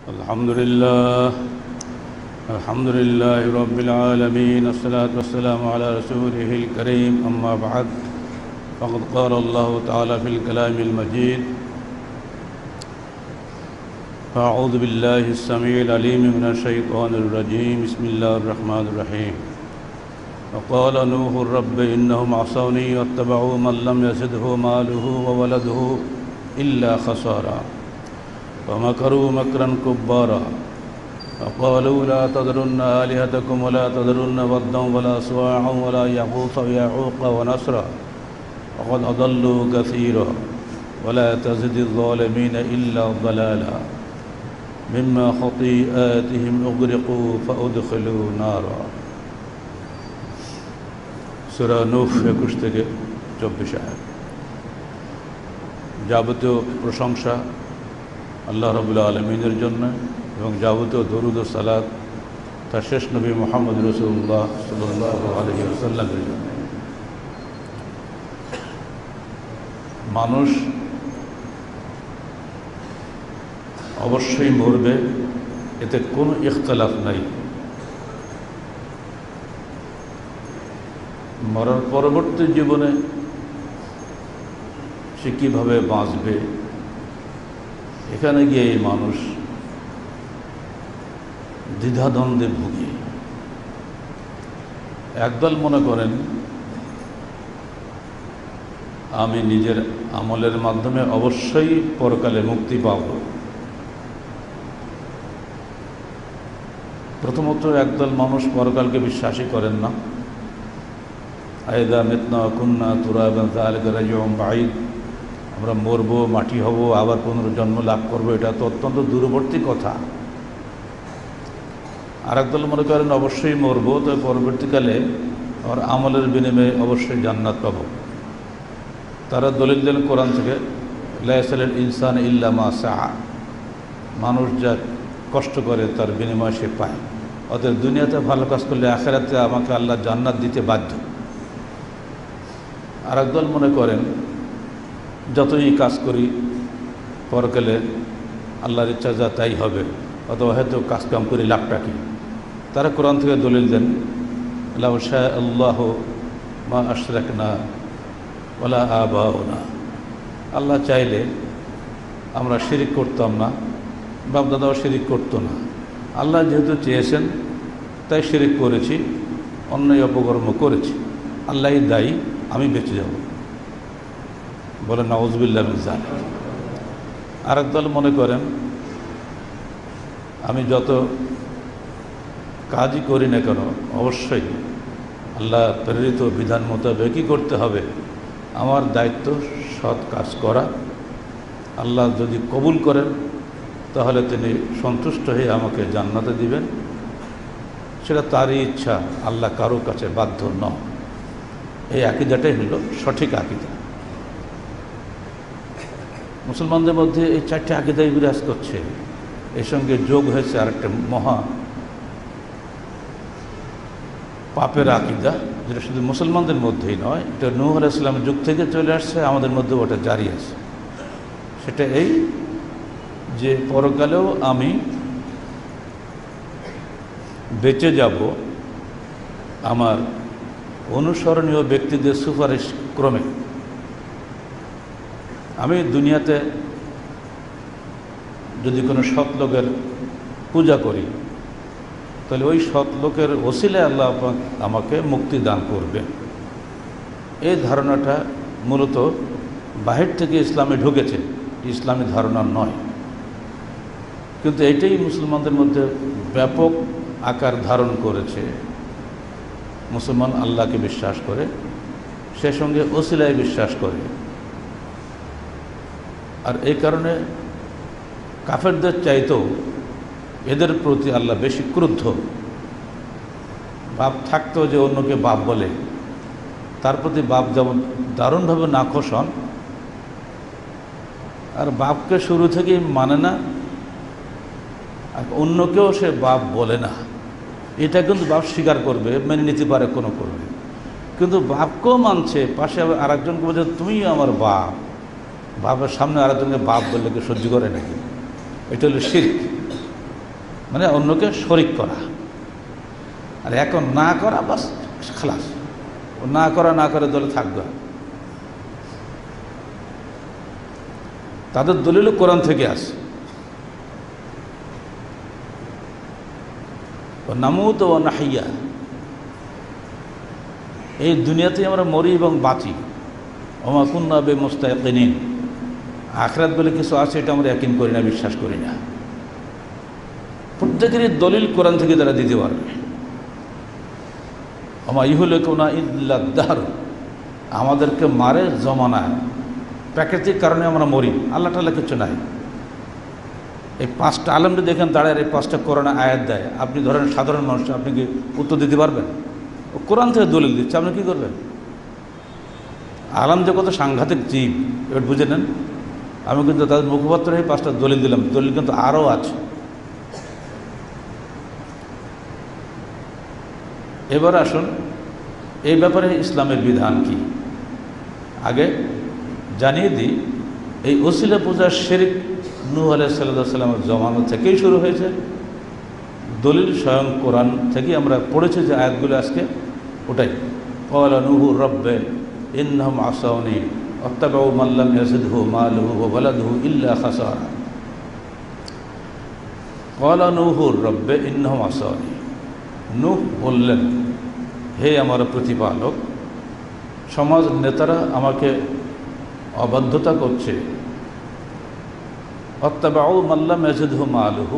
الحمد لله رب العالمين، والصلاة والسلام على رسوله الكريم. أما بعد، فقد قال الله تعالى في الكلام المجيد: أعوذ بالله السميع العليم من الشيطان الرجيم. بسم الله الرحمن الرحيم. وقال نوح رب إنهم عصوني واتبعوا من لم يزده ماله وولده إلا خسارا ومكروا مكرا كبارا وقالوا لا تذرن آلهتكم ولا تذرن ودا ولا سواعا ولا يغوث ويعوق ونسرا وقد أضلوا كثيرا ولا تزد الظالمين إلا ضلالا مما خطيئاتهم أغرقوا فأدخلوا نارا। সূরা নূহ 21 থেকে 24 আয়াত। যাবতীয় প্রশংসা আল্লাহ রাব্বুল আলামিনের জন্য এবং যাবতীয় দরুদ ও সালাত তার শেষ নবী মুহাম্মদ রাসূলুল্লাহ সাল্লাল্লাহু আলাইহি ওয়াসাল্লামের জন্য। মানুষ অবশ্যই মরবে, এতে কোনো ইখতিলাফ নাই। মরার পরবর্তী জীবনে সে কীভাবে বাঁচবে, এখানে গিয়ে এই মানুষ দ্বিধাদ্বন্দ্বে ভুগে। একদল মনে করেন আমি নিজের আমলের মাধ্যমে অবশ্যই পরকালে মুক্তি পাব। প্রথমত একদল মানুষ পরকালকে বিশ্বাসই করেন না। আইদা মিতনা কুন্না তুরাবান যালিকা রাজিউন বাঈদ, আমরা মরবো, মাটি হব, আবার পুনর্জন্ম লাভ করবো, এটা তো অত্যন্ত দূরবর্তী কথা। আর একদল মনে করেন অবশ্যই মরবো, তো পরবর্তীকালে আর আমলের বিনিময়ে অবশ্যই জান্নাত পাব। তারা দলিল দেন কোরআন থেকে, লা ইয়াসালুল ইনসান ইল্লা মা সাআ, মানুষ যা কষ্ট করে তার বিনিময় সে পায়। অতএব দুনিয়াতে ভালো কাজ করলে আখিরাতে আমাকে আল্লাহ জান্নাত দিতে বাধ্য। আর একদল মনে করেন যতই কাজ করি পরকালে আল্লাহর ইচ্ছা যা তাই হবে, অথবা হয়তো কাজকাম করি লাভটা কি। তারা কোরআন থেকে দলিল দেন, লাউ শা আল্লাহু মা আশরাকনা ওয়ালা আবাউনা, আল্লাহ চাইলে আমরা শিরিক করতাম না, বাপ দাদাও শিরিক করতো না। আল্লাহ যেহেতু চেয়েছেন তাই শিরিক করেছি, অন্যায় অপকর্ম করেছি, আল্লাহই দায়ী, আমি বেঁচে যাব। বলে নাউযুবিল্লাহ মিন যালিক। আরেক দল মনে করেন আমি যত কাজই করি না কেন অবশ্যই আল্লাহ প্রেরিত বিধান মোতাবেকই করতে হবে, আমার দায়িত্ব সৎ কাজ করা। আল্লাহ যদি কবুল করেন তাহলে তিনি সন্তুষ্ট হয়ে আমাকে জান্নাতে দিবেন, সেটা তারই ইচ্ছা, আল্লাহ কারো কাছে বাধ্য নন। এই আকীদাটাই হলো সঠিক আকীদা। মুসলমানদের মধ্যে এই চারটি আকীদাই বিরাজ করছে। এর সঙ্গে যোগ হয়েছে আরেকটা মহা পাপের আকীদা, যেটা শুধু মুসলমানদের মধ্যেই নয়, এটা নূহ আলাইহিস সালামের যুগ থেকে চলে আসছে, আমাদের মধ্যে ওটা জারি আছে। সেটা এই যে পরকালেও আমি বেঁচে যাব আমার অনুসরণীয় ব্যক্তিদের সুপারিশ ক্রমে। আমি দুনিয়াতে যদি কোনো সৎ লোকের পূজা করি তাহলে ওই সৎ লোকের ওসিলায় আল্লাহ আমাকে মুক্তি দান করবে। এই ধারণাটা মূলত বাহির থেকে ইসলামে ঢুকেছে, ইসলামী ধারণা নয়। কিন্তু এটাই মুসলমানদের মধ্যে ব্যাপক আকার ধারণ করেছে। মুসলমান আল্লাহকে বিশ্বাস করে, সে সঙ্গে ওসিলায় বিশ্বাস করে। আর এই কারণে কাফেরদের চাইতেও এদের প্রতি আল্লাহ বেশি ক্রুদ্ধ। বাপ থাকতেও যে অন্যকে বাপ বলে, তার প্রতি বাপ যেমন দারুণভাবে নাখোশ হন, আর বাপকে শুরু থেকেই মানে না, আর অন্যকেও সে বাপ বলে না। এটা কিন্তু বাপ স্বীকার করবে, মেনে নিতে পারে, কোনো করবে, কিন্তু বাপকেও মানছে, পাশে আর একজনকে বলছে তুমি আমার বাপ। বাপের সামনে আরেকজনকে বাপ বললে কি সহ্য করে নাকি? এটা হলো শিরক। মানে অন্যকে শরিক করা। আর এখন না করা বাস খালাস, ও না করা না করে দলে থাকবে। তাদের দলিল কোরআন থেকে আসে। নামুত ও নাহিয়া, এই দুনিয়াতে আমরা মরি এবং বাঁচি। ওমা কুন্না বে মুস্তাকিনিন, আখিরাত বলে কিছু আছে এটা আমরা ইয়াকিন করি না, বিশ্বাস করি না। প্রত্যেকেরই দলিল কোরআন থেকে তারা দিতে পারবে। ওমা ইহুলিকুনা ইল্লা দাহর, আমাদেরকে মারে জমানায়, প্রাকৃতিক কারণে আমরা মরি, আল্লাহ তাআলা কিছু নাই। এই পাঁচটা আলেমরা দেখেন দাঁড়ায় এই পাঁচটা কোরআনে আয়াত দেয়, আপনি ধরেন সাধারণ মানুষ, আপনি কি উত্তর দিতে পারবেন? ও কোরআন থেকে দলিল দিচ্ছে, আপনি কী করবেন? আলেম যে কত সাংঘাতিক জীব এবার বুঝে নেন। আমি কিন্তু তাদের মুখপাত্র হয়ে পাঁচটা দলিল দিলাম, দলিল কিন্তু আরও আছে। এবার আসুন এই ব্যাপারে ইসলামের বিধান কি আগে জানিয়ে দিই। এই ওসিলা পূজার শিরক নূহ আলাইহিস সালামের জমানা থেকেই শুরু হয়েছে। দলিল স্বয়ং কোরআন থেকে আমরা পড়েছি যে আয়াতগুলো আজকে ওটাই। ক্বালা নূহু রাব্বি ইন্নাহুম আসাউনি ওয়াত্তাবাউ মান লাম ইয়াজিদহু মালুহু ওয়া ওয়ালাদুহু ইল্লা খাসারা। ক্বালা নূহু রাব্বি ইন্নাহুম আসাউনি, নূহ বললেন, হে আমার প্রতিপালক, সমাজ নেতারা আমাকে অবাধ্যতা করছে। ওয়াত্তাবাউ মান লাম ইয়াজিদহু মালুহু,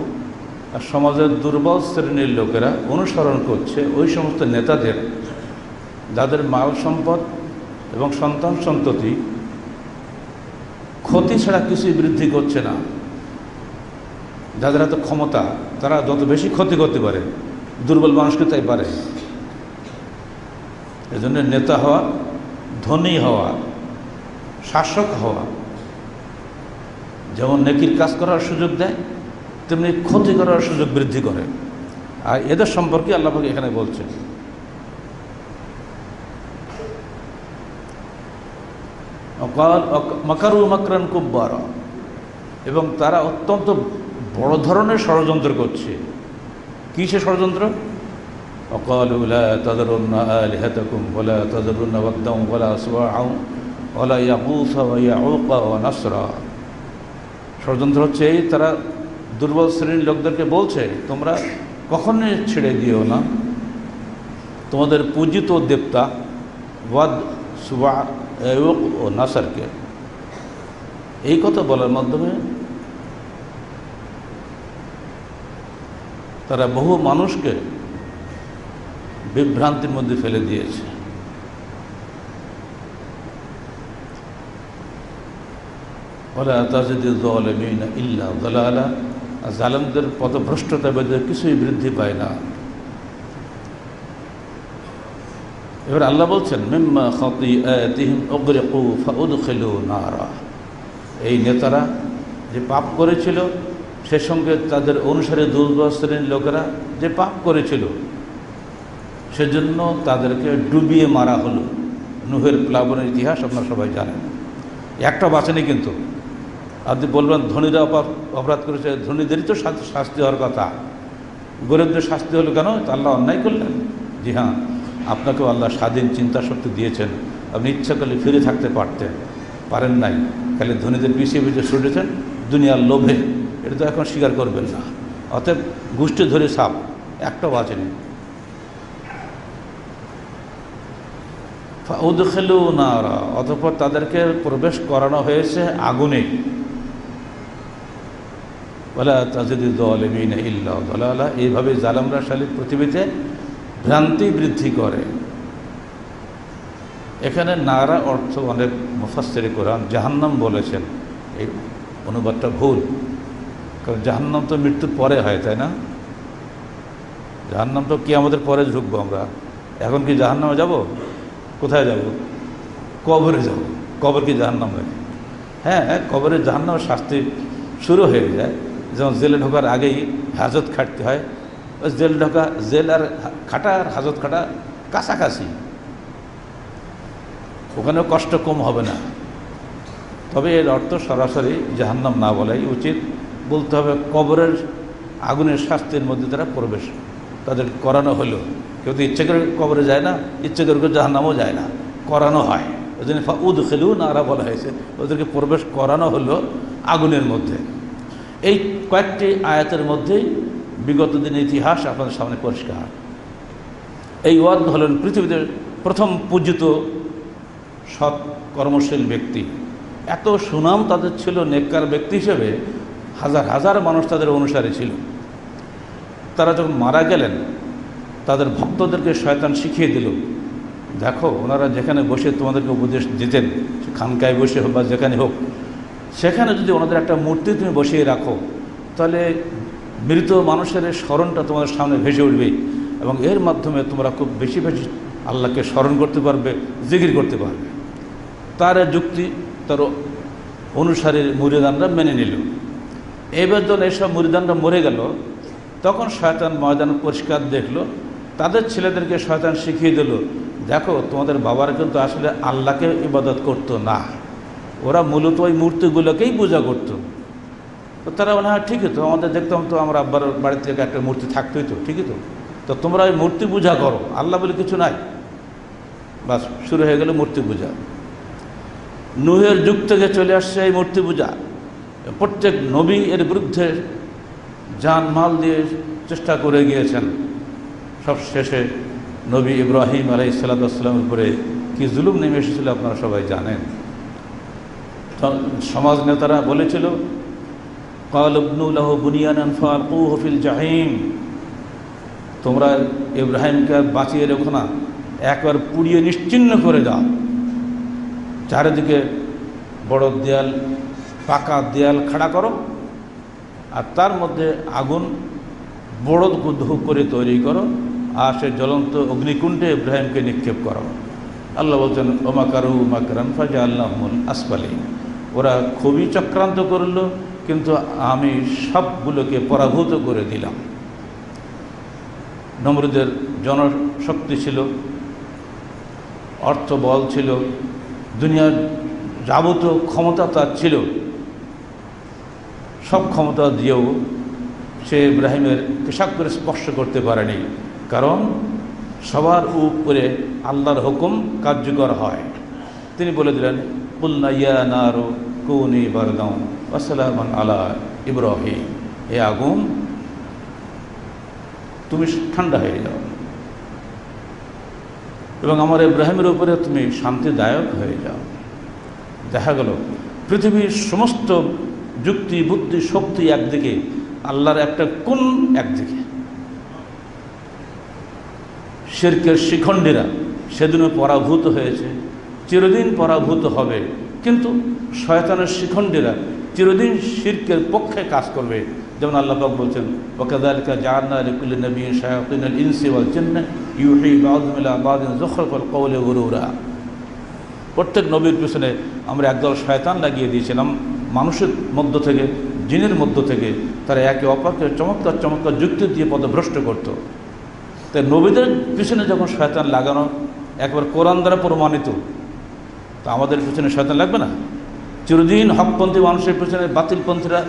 আর সমাজের দুর্বল শ্রেণীর লোকেরা অনুসরণ করছে ওই সমস্ত নেতাদের যাদের মাল সম্পদ এবং সন্তান সন্ততি ক্ষতি ছাড়া কিছুই বৃদ্ধি করছে না, যাদের হাতে ক্ষমতা তারা যত বেশি ক্ষতি করতে পারে, দুর্বল মানুষকে তাই পারে। এজন্য নেতা হওয়া, ধনী হওয়া, শাসক হওয়া যেমন নেকির কাজ করার সুযোগ দেয়, তেমনি ক্ষতি করার সুযোগ বৃদ্ধি করে। আর এদের সম্পর্কে আল্লাহ পাক এখানে বলছেন। মাকারু মাকরান কুব্বারা, এবং তারা অত্যন্ত বড় ধরনের ষড়যন্ত্র করছে। কী সে ষড়যন্ত্র? وقالوا لا تذرن آلهتكم ولا تذرن ودا ولا سواعا ولا يغوث ويعوق ونسرا। ষড়যন্ত্র হচ্ছে এই, তারা দুর্বল শ্রেণীর লোকদেরকে বলছে তোমরা কখনোই ছেড়ে দিও না তোমাদের পূজিত দেবতা ওয়াদ, সুবা ও নাসারকে। এই কথা বলার মাধ্যমে তারা বহু মানুষকে বিভ্রান্তির মধ্যে ফেলে দিয়েছে। ওয়ালা তাজিদু যালিমিনা ইল্লা যালালা, জালেমদের পথভ্রষ্টতা বেঁধে কিছুই বৃদ্ধি পায় না। এবার আল্লাহ বলছেন মিম্মা খাতিআতিহিম উগরিকু ফাউদখিলু নারা, এই নেতারা যে পাপ করেছিল সে সঙ্গে তাদের অনুসারে দুর্বল শ্রেণীর লোকেরা যে পাপ করেছিল সেজন্য তাদেরকে ডুবিয়ে মারা হলো। নূহের প্লাবনের ইতিহাস আপনারা সবাই জানেন। একটা বাঁচেনি কিন্তু। আপনি বলবেন ধনীরা অপরাধ করেছে, ধনীদেরই তো শাস্তি হওয়ার কথা, গরিবদের শাস্তি হলো কেন? আল্লাহ অন্যায় করলেন? জি হ্যাঁ, আপনাকেও আল্লাহ স্বাধীন চিন্তা শক্তি দিয়েছেন, আপনি ইচ্ছা করলে ফিরে থাকতে পারতেন, পারেন নাই। খালি ধনীদের পিছিয়ে পিছিয়ে ছুটেছেন দুনিয়ার লোভে, এটা তো এখন স্বীকার করবেন না। অতএব গোষ্ঠী ধরে সাপ একটাও বাঁচেনি। ফাউদখিলু নারা, অতঃপর তাদেরকে প্রবেশ করানো হয়েছে আগুনে। ওয়ালা তাজিদু যালিমিনা ইল্লা যালালা, এইভাবে জালেমরা শালী পৃথিবীতে ভ্রান্তি বৃদ্ধি করে। এখানে নারা অর্থ অনেক মুফাসসিরে কোরআন জাহান্নাম বলেছেন, এই অনুবাদটা ভুল। কারণ জাহান্নাম তো মৃত্যুর পরে হয়, তাই না? জাহান্নাম তো কিয়ামতের পরে ঢুকবো আমরা। এখন কি জাহান্নামে যাব? কোথায় যাব? কবরে যাব। কবর কি জাহান্নাম হয়? হ্যাঁ, কবরে জাহান্নামের শাস্তি শুরু হয়ে যায়। যেমন জেলে ঢোকার আগেই হাজত খাটতে হয়, ওই জেল আর খাটা আর হাজত খাটা কাছাকাছি, ওখানেও কষ্ট কম হবে না। তবে এর অর্থ সরাসরি জাহান্নাম না বলাই উচিত, বলতে হবে কবরের আগুনের শাস্তির মধ্যে তারা প্রবেশ তাদের করানো হলো। কেউ তো ইচ্ছে করে কবরে যায় না, ইচ্ছে করে জাহান্নামও যায় না, করানো হয়। ওই জন্য উদখিলু নারা বলা হয়েছে, ওদেরকে প্রবেশ করানো হলো আগুনের মধ্যে। এই কয়েকটি আয়াতের মধ্যেই বিগত দিনের ইতিহাস আপনাদের সামনে পরিষ্কার। এই ওয়াদ হলেন পৃথিবীতে প্রথম পূজিত সৎ কর্মশীল ব্যক্তি। এত সুনাম তাদের ছিল নেককার ব্যক্তি হিসেবে, হাজার হাজার মানুষ তাদের অনুসারী ছিল। তারা যখন মারা গেলেন তাদের ভক্তদেরকে শয়তান শিখিয়ে দিল, দেখো ওনারা যেখানে বসে তোমাদেরকে উপদেশ দিতেন, খানকায় বসে হোক বা যেখানে হোক, সেখানে যদি ওনাদের একটা মূর্তি তুমি বসিয়ে রাখো তাহলে মৃত মানুষের স্মরণটা তোমাদের সামনে ভেসে উঠবে এবং এর মাধ্যমে তোমরা খুব বেশি বেশি আল্লাহকে স্মরণ করতে পারবে, জিকির করতে পারবে। তার যুক্তি তার অনুসারীর মুরিদানরা মেনে নিল। এবার যখন এইসব মুরিদানরা মরে গেল তখন শয়তান ময়দান পরিষ্কার দেখলো, তাদের ছেলেদেরকে শয়তান শিখিয়ে দিল, দেখো তোমাদের বাবারা কিন্তু আসলে আল্লাহকে ইবাদত করতো না, ওরা মূলত ওই মূর্তিগুলোকেই পূজা করতো। তো তারা মনে হয় ঠিকই তো, আমাদের দেখতাম তো আমরা আব্বার বাড়ি থেকে একটা মূর্তি থাকতোই তো, ঠিকই তো তোমরা ওই মূর্তি পূজা করো, আল্লাহ বলে কিছু নাই। বাস শুরু হয়ে গেল মূর্তি পূজা। নূহের যুগ থেকে চলে আসছে এই মূর্তি পূজা। প্রত্যেক নবী এর বিরুদ্ধে জান মাল দিয়ে চেষ্টা করে গিয়েছেন। সব শেষে নবী ইব্রাহিম আলাইহিস সালামের উপরে কি জুলুম নেমে এসেছিল আপনারা সবাই জানেন। সমাজ নেতারা বলেছিল, ক্বাল ইবনু লাহু বুনিয়ানান ফালকুহু ফিল জাহিম, তোমরা ইব্রাহিমকে বাঁচিয়ে রেখো না, একবার পুড়িয়ে নিশ্চিহ্ন করে দাও। চারিদিকে বড় দেয়াল, পাকা দেয়াল খাড়া করো আর তার মধ্যে আগুন বড় করে তৈরি করো আর সে জ্বলন্ত অগ্নিকুণ্ডে ইব্রাহিমকে নিক্ষেপ করো। আল্লাহ বলছেন, ওমাকারু মাকরান ফাজআলনাহুমুল আসফালিন, ওরা খুবই চক্রান্ত করল কিন্তু আমি সবগুলোকে পরাভূত করে দিলাম। নমরুদের জনশক্তি ছিল, অর্থবল ছিল, দুনিয়ার যাবতীয় ক্ষমতা তার ছিল। সব ক্ষমতা দিয়েও সে ইব্রাহিমের পেশাব করে স্পর্শ করতে পারেনি, কারণ সবার উপরে আল্লাহর হুকুম কার্যকর হয়। তিনি বলে দিলেন, কুলনা ইয়া নারু কুনি বারদান ওয়া সালামান আলা ইব্রাহিম, হে আগুন তুমি ঠান্ডা হয়ে যাও এবং আমার ইব্রাহিমের উপরে তুমি শান্তিদায়ক হয়ে যাও। দেখা গেল পৃথিবীর সমস্ত যুক্তি বুদ্ধি শক্তি একদিকে, আল্লাহর একটা কোন একদিকে। শিরকের শিখণ্ডীরা সেদিনও পরাভূত হয়েছে, চিরদিন পরাভূত হবে, কিন্তু শয়তানের শিখণ্ডীরা চিরদিন শিরকের পক্ষে কাজ করবে। যেমন আল্লাহ পাক বলছেন, ওয়াকাযালিকা জাআলনা লিকুল্লি নাবিয়্যিন শায়াতিনাল ইনসি ওয়াল জিন্নি ইউহি বা'যুহুম ইলা বা'যিন যুখরাফাল কওলি গুরুরা। প্রত্যেক নবীর পিছনে আমরা একদল শয়তান লাগিয়ে দিয়েছিলাম, মানুষের মধ্য থেকে, জিনের মধ্য থেকে। তারা একে অপরকে চমৎকার চমৎকার যুক্তি দিয়ে পথভ্রষ্ট করত। তাই নবীদের পিছনে যখন শয়তান লাগানো একবার কোরআন দ্বারা প্রমাণিত, তো আমাদের পিছনে শয়তান লাগবে না? চিরদিন হকপন্থী মানুষের পিছনে বাতিলপন্থীরা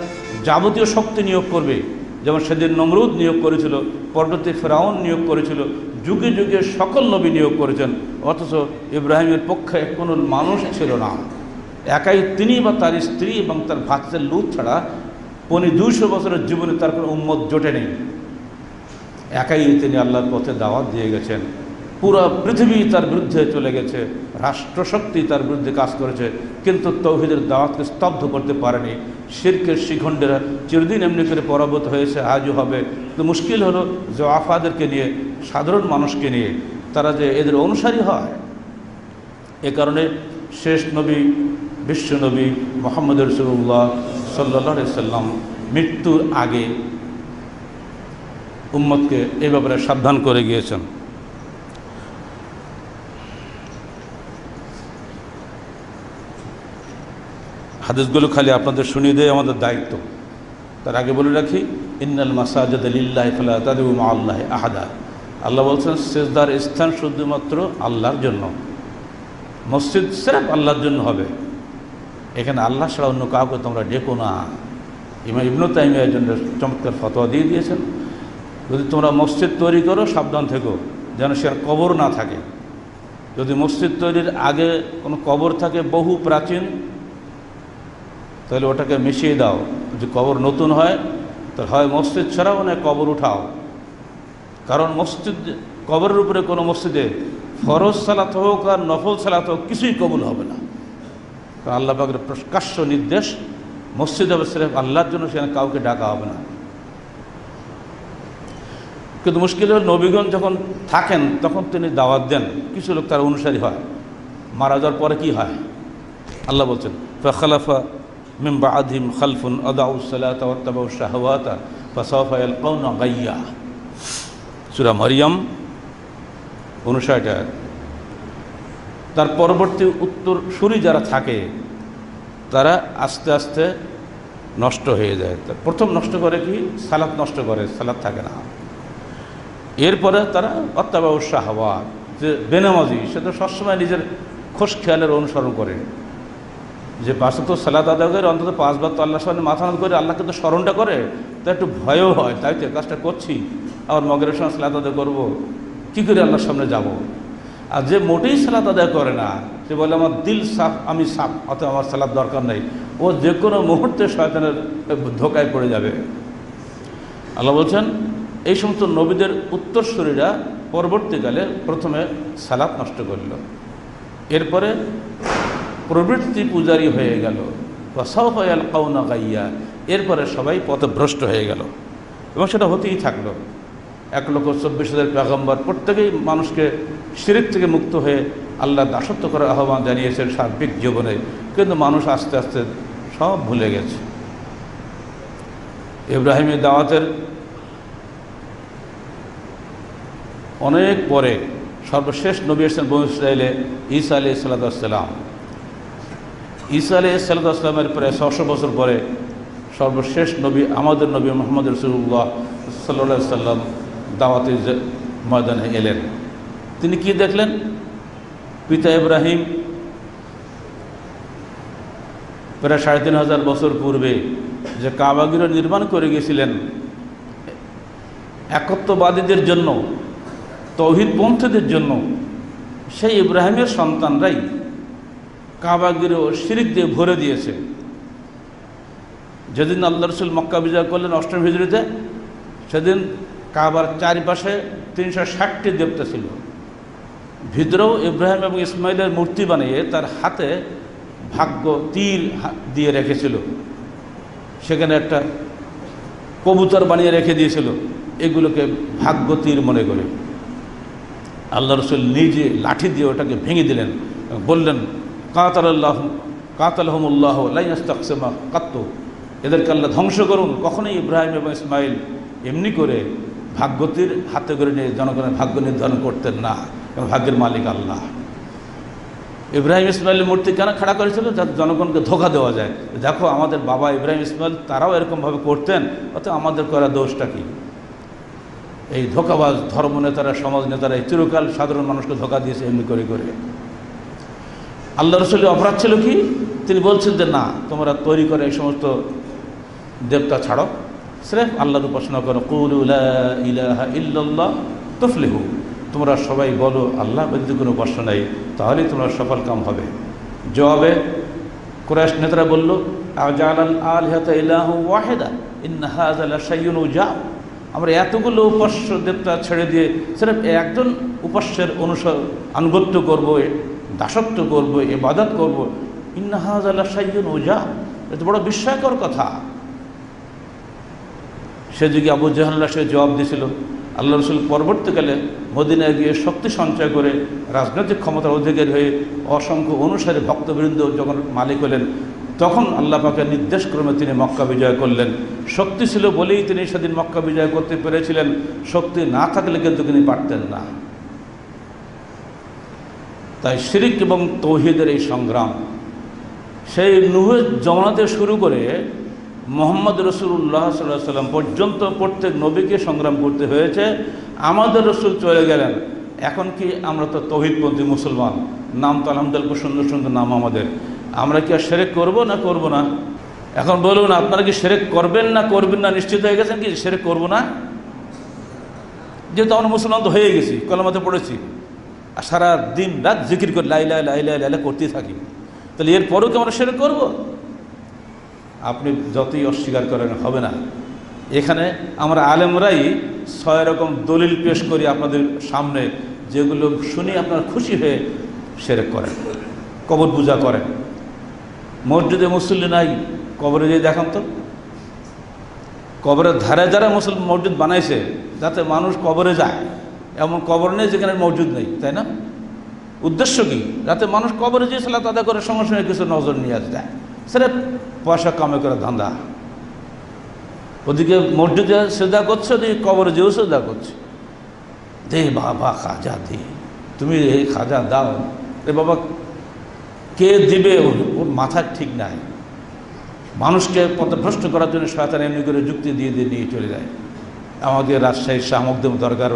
যাবতীয় শক্তি নিয়োগ করবে। যেমন সেদিন নমরুদ নিয়োগ করেছিল, পরবর্তী ফেরাউন নিয়োগ করেছিল, যুগে যুগে সকল নবী নিয়োগ করেছেন, অথচ ইব্রাহিমের পক্ষে কোনো মানুষ ছিল না। একাই তিনি বা তার স্ত্রী এবং তার ভাতিজা লূত ছাড়া 200 বছরের জীবনে তার কোনো উম্মত জোটে নেই। একাই তিনি আল্লাহর পথে দাওয়াত দিয়ে গেছেন। পুরো পৃথিবী তার বিরুদ্ধে চলে গেছে, রাষ্ট্রশক্তি তার বিরুদ্ধে কাজ করেছে, কিন্তু তৌহিদের দাওয়াতকে স্তব্ধ করতে পারেনি। শিরকের শিখণ্ডেরা চিরদিন এমনি করে পরাভূত হয়েছে, আজও হবে। তো মুশকিল হলো যে আফাদেরকে নিয়ে, সাধারণ মানুষকে নিয়ে, তারা যে এদের অনুসারী হয়। এ কারণে শেষ নবী, বিশ্ব নবী মুহাম্মদ রাসূলুল্লাহ সাল্লাল্লাহু আলাইহি সাল্লাম মৃত্যুর আগে উম্মতকে এই ব্যাপারে সাবধান করে গিয়েছেন। হাদিসগুলো খালি আপনাদের শুনিয়ে দেয় আমাদের দায়িত্ব। তার আগে বলে রাখি, ইন্নাল মাসাজিদ লিল্লাহি ফালা তাদউ মা'আল্লাহি আহাদা। আল্লাহ বলছেন সিজদার স্থান শুধুমাত্র আল্লাহর জন্য, মসজিদ সির্ফ আল্লাহর জন্য হবে। এখানে আল্লাহ ছাড়া অন্য কাউকে তোমরা ডেকো না। ইমাম ইবনে তাইমিয়া এর জন্য চমৎকার ফতোয়া দিয়ে দিয়েছেন, যদি তোমরা মসজিদ তৈরি করো সাবধান থেকো যেন সে কবর না থাকে। যদি মসজিদ তৈরির আগে কোনো কবর থাকে বহু প্রাচীন, তাহলে ওটাকে মিশিয়ে দাও। যদি কবর নতুন হয় তাহলে হয় মসজিদ ছাড়াও না কবর উঠাও। কারণ মসজিদ, কবরের উপরে কোনো মসজিদে ফরজ সালাত হোক আর নফল সালাত হোক কিছুই কবুল হবে না। কারণ আল্লাহ পাকের প্রকাশ্য নির্দেশ, মসজিদ হবে সির্ফ আল্লাহর জন্য, সেখানে কাউকে ডাকা হবে না। কিন্তু মুশকিল হল নবীগণ যখন থাকেন তখন তিনি দাওয়াত দেন, কিছু লোক তার অনুসারী হয়। মারা যাওয়ার পরে কি হয়? আল্লাহ বলছেন ফাখালাফা মিন বা'দিহিম খালফুন আদাউস সালাতা ওয়াত্তাবাউশ শাহাওয়াতা ফাসাওফা ইয়ালকাউনা গায়্যা। সূরা মারইয়াম 59। তার পরবর্তী উত্তরসূরি যারা থাকে তারা আস্তে আস্তে নষ্ট হয়ে যায়। প্রথম নষ্ট করে কি? সালাত নষ্ট করে, সালাত থাকে না। এরপরে তারা অত্যাবাউশ শাহাওয়াত, যে বেনামাজি সে তো সবসময় নিজের খোশ খেয়ালের অনুসরণ করে, যে 5 ওয়াক্ত সালাত আদায় করে অন্তত 5 বার তো আল্লাহর সামনে মাথা নত করে আল্লাহকে তো স্মরণটা করে, তা একটু ভয়ও হয়, তাই তো কাজটা করছি, আবার মগরের সময় সালাত আদায় করবো, কী করে আল্লাহর সামনে যাব। আর যে মোটেই সালাত আদায় করে না, সে বলে আমার দিল সাফ, আমি সাফ, অত আমার সালাত দরকার নেই, ও যে কোনো মুহূর্তে শয়তানের ধোকায় পড়ে যাবে। আল্লাহ বলছেন এই সমস্ত নবীদের উত্তরসূরিরা পরবর্তীকালে প্রথমে সালাত নষ্ট করল, এরপরে প্রবৃত্তি পূজারী হয়ে গেল, ফাসাওফা ইয়ালকাউনা গায়্যা, এরপরে সবাই পথভ্রষ্ট হয়ে গেল। এবং সেটা হতেই থাকলো। 1,24,000 পেগম্বর প্রত্যেকেই মানুষকে শিরক থেকে মুক্ত হয়ে আল্লাহ দাসত্ব করার আহ্বান জানিয়েছেন সার্বিক জীবনে, কিন্তু মানুষ আস্তে আস্তে সব ভুলে গেছে। ইব্রাহিমের দাওয়াতের অনেক পরে সর্বশেষ নবী এসেছেন বনী ইসরাইলে ঈসা আলাইহিস সালাতু ওয়াস সালাম। ঈসা আলাইহিস সালাতু ওয়াস সালামের প্রায় 600 বছর পরে সর্বশেষ নবী আমাদের নবী মুহাম্মদ রাসূলুল্লাহ সাল্লাল্লাহু আলাইহি সাল্লাম দাওয়াতের ময়দানে এলেন। তিনি কি দেখলেন? পিতা ইব্রাহিম প্রায় 3500 বছর পূর্বে যে কাবাগৃহ নির্মাণ করে গিয়েছিলেন একত্ববাদীদের জন্য, তৌহিদপন্থীদের জন্য, সেই ইব্রাহিমের সন্তানরাই কাবাগৃহ শিরক দিয়ে ভরে দিয়েছে। যেদিন আল্লাহ রসুল মক্কা বিজয় করলেন 8ম হিজরিতে, সেদিন কাবার চারিপাশে 360টি দেবতা ছিল। ভিতরেও ইব্রাহিম এবং ইসমাইলের মূর্তি বানিয়ে তার হাতে ভাগ্য তীর দিয়ে রেখেছিল, সেখানে একটা কবুতর বানিয়ে রেখে দিয়েছিল, এগুলোকে ভাগ্য তীর মনে করে। আল্লাহ রসুল নিজে লাঠি দিয়ে ওটাকে ভেঙে দিলেন, বললেন কাতালাহুমুল্লাহ লা ইয়াস্তাকসিমা কাত্তু, এদেরকে আল্লাহ ধ্বংস করুন। কখনোই ইব্রাহিম এবং ইসমাইল এমনি করে ভাগ্যতীর হাতে করে নিয়ে জনগণের ভাগ্য নির্ধারণ করতেন না, কারণ ভাগ্যের মালিক আল্লাহ। ইব্রাহিম ইসমাইলের মূর্তি কেন খাড়া করেছিল? যাতে জনগণকে ধোঁকা দেওয়া যায়, দেখো আমাদের বাবা ইব্রাহিম ইসমাইল তারাও এরকমভাবে করতেন, অত আমাদের করা দোষটা কি? এই ধোঁকাবাজ ধর্ম নেতারা, সমাজ নেতারা এই চিরকাল সাধারণ মানুষকে ধোঁকা দিয়েছে এমনি করে করে। আল্লাহ রসুলের অপরাধ ছিল কি? তিনি বলছেন যে না, তোমরা তৈরি করে এই সমস্ত দেবতা ছাড়ো, সির্ফ আল্লাহর উপাসনা করো, কুলু লা ইলাহা ইল্লাল্লাহ তুফলিহু, তোমরা সবাই বলো আল্লাহ ব্যতীত কোনো উপাসনা নেই, তাহলেই তোমরা সফল কাম হবে। জবাবে কুরাইশ নেতারা বলল আজালাল আলিহাতা ইলাহু ওয়াহিদা ইন্না হাযা লাশাইউন উজাব, আমরা এতগুলো উপাস্য দেবতা ছেড়ে দিয়ে সির্ফ একজন উপাস্যের আনুগত্য করব, দাসত্ব করব, ইবাদত করব, ইন্না হাযা লাশাইউন উজাব, এটা বড় বিস্ময়কর কথা। সে যুগে আবু জাহল সে জবাব দিয়েছিল। আল্লাহ রসুল পরবর্তীকালে মদিনায় গিয়ে শক্তি সঞ্চয় করে রাজনৈতিক ক্ষমতার অধিকারী হয়ে অসংখ্য অনুসারী ভক্তবৃন্দ যখন মালিক হলেন, তখন আল্লাহ পাকের নির্দেশক্রমে তিনি মক্কা বিজয় করলেন। শক্তি ছিল বলেই তিনি সেদিন মক্কা বিজয় করতে পেরেছিলেন, শক্তি না থাকলে কিন্তু তিনি পারতেন না। তাই শিরক এবং তৌহিদের এই সংগ্রাম সেই নূহের জমানাতে শুরু করে মোহাম্মদ রসুল্লাহ সাল্লাল্লাহু আলাইহি সাল্লাম পর্যন্ত প্রত্যেক নবীকে সংগ্রাম করতে হয়েছে। আমাদের রসুল চলে গেলেন, এখন কি আমরা তো তৌহিদপন্থী মুসলমান, নাম তো আলহামদুলিল্লাহ সুন্দর সুন্দর নাম আমাদের, আমরা কি আর শিরক করব না করব না? এখন বলুন, আপনারা কি শিরক করবেন না করবেন না নিশ্চিত হয়ে গেছেন কি শিরক করব না? যেহেতু আমরা মুসলমান তো হয়ে গেছি, কলেমাতে পড়েছি, আর সারা দিন রাত জিকির করে লা ইলাহা ইল্লাল্লাহ লা ইলাহা ইল্লাল্লাহ করতেই থাকি, তাহলে এরপরেও কি আমরা শিরক করব? আপনি যতই অস্বীকার করেন হবে না। এখানে আমরা আলেমরাই 6 রকম দলিল পেশ করি আপনাদের সামনে, যেগুলো শুনে আপনারা খুশি হয়ে শিরক করেন, কবর পূজা করেন। মসজিদে মুসল্লি নাই, কবরে যেয়ে দেখান তো। কবরের ধারে যারা মুসলমান মসজিদ বানাইছে যাতে মানুষ কবরে যায়, এমন কবর নেই যেখানে মসজিদ নেই, তাই না? উদ্দেশ্য কি? যাতে মানুষ কবরে যেয়ে সালাত আদায় করে সঙ্গে সঙ্গে কিছু নজর নিয়ে যায়, সেটা পয়সা কামে করে ধান্দা। ওদিকে মসজিদে সেজদা করছে, ওদিকে কবরে যেও সেজদা করছে। দে বাবা খাজা দে, তুমি এই খাজা দাও। এ বাবা কে দিবে? ওর মাথা ঠিক নাই। মানুষকে পথভ্রষ্ট করার জন্য শয়তান এমনি করে যুক্তি দিয়ে দিয়ে নিয়ে চলে যায়। আমাদের রাজশাহীর শাহ মখদুম দরগার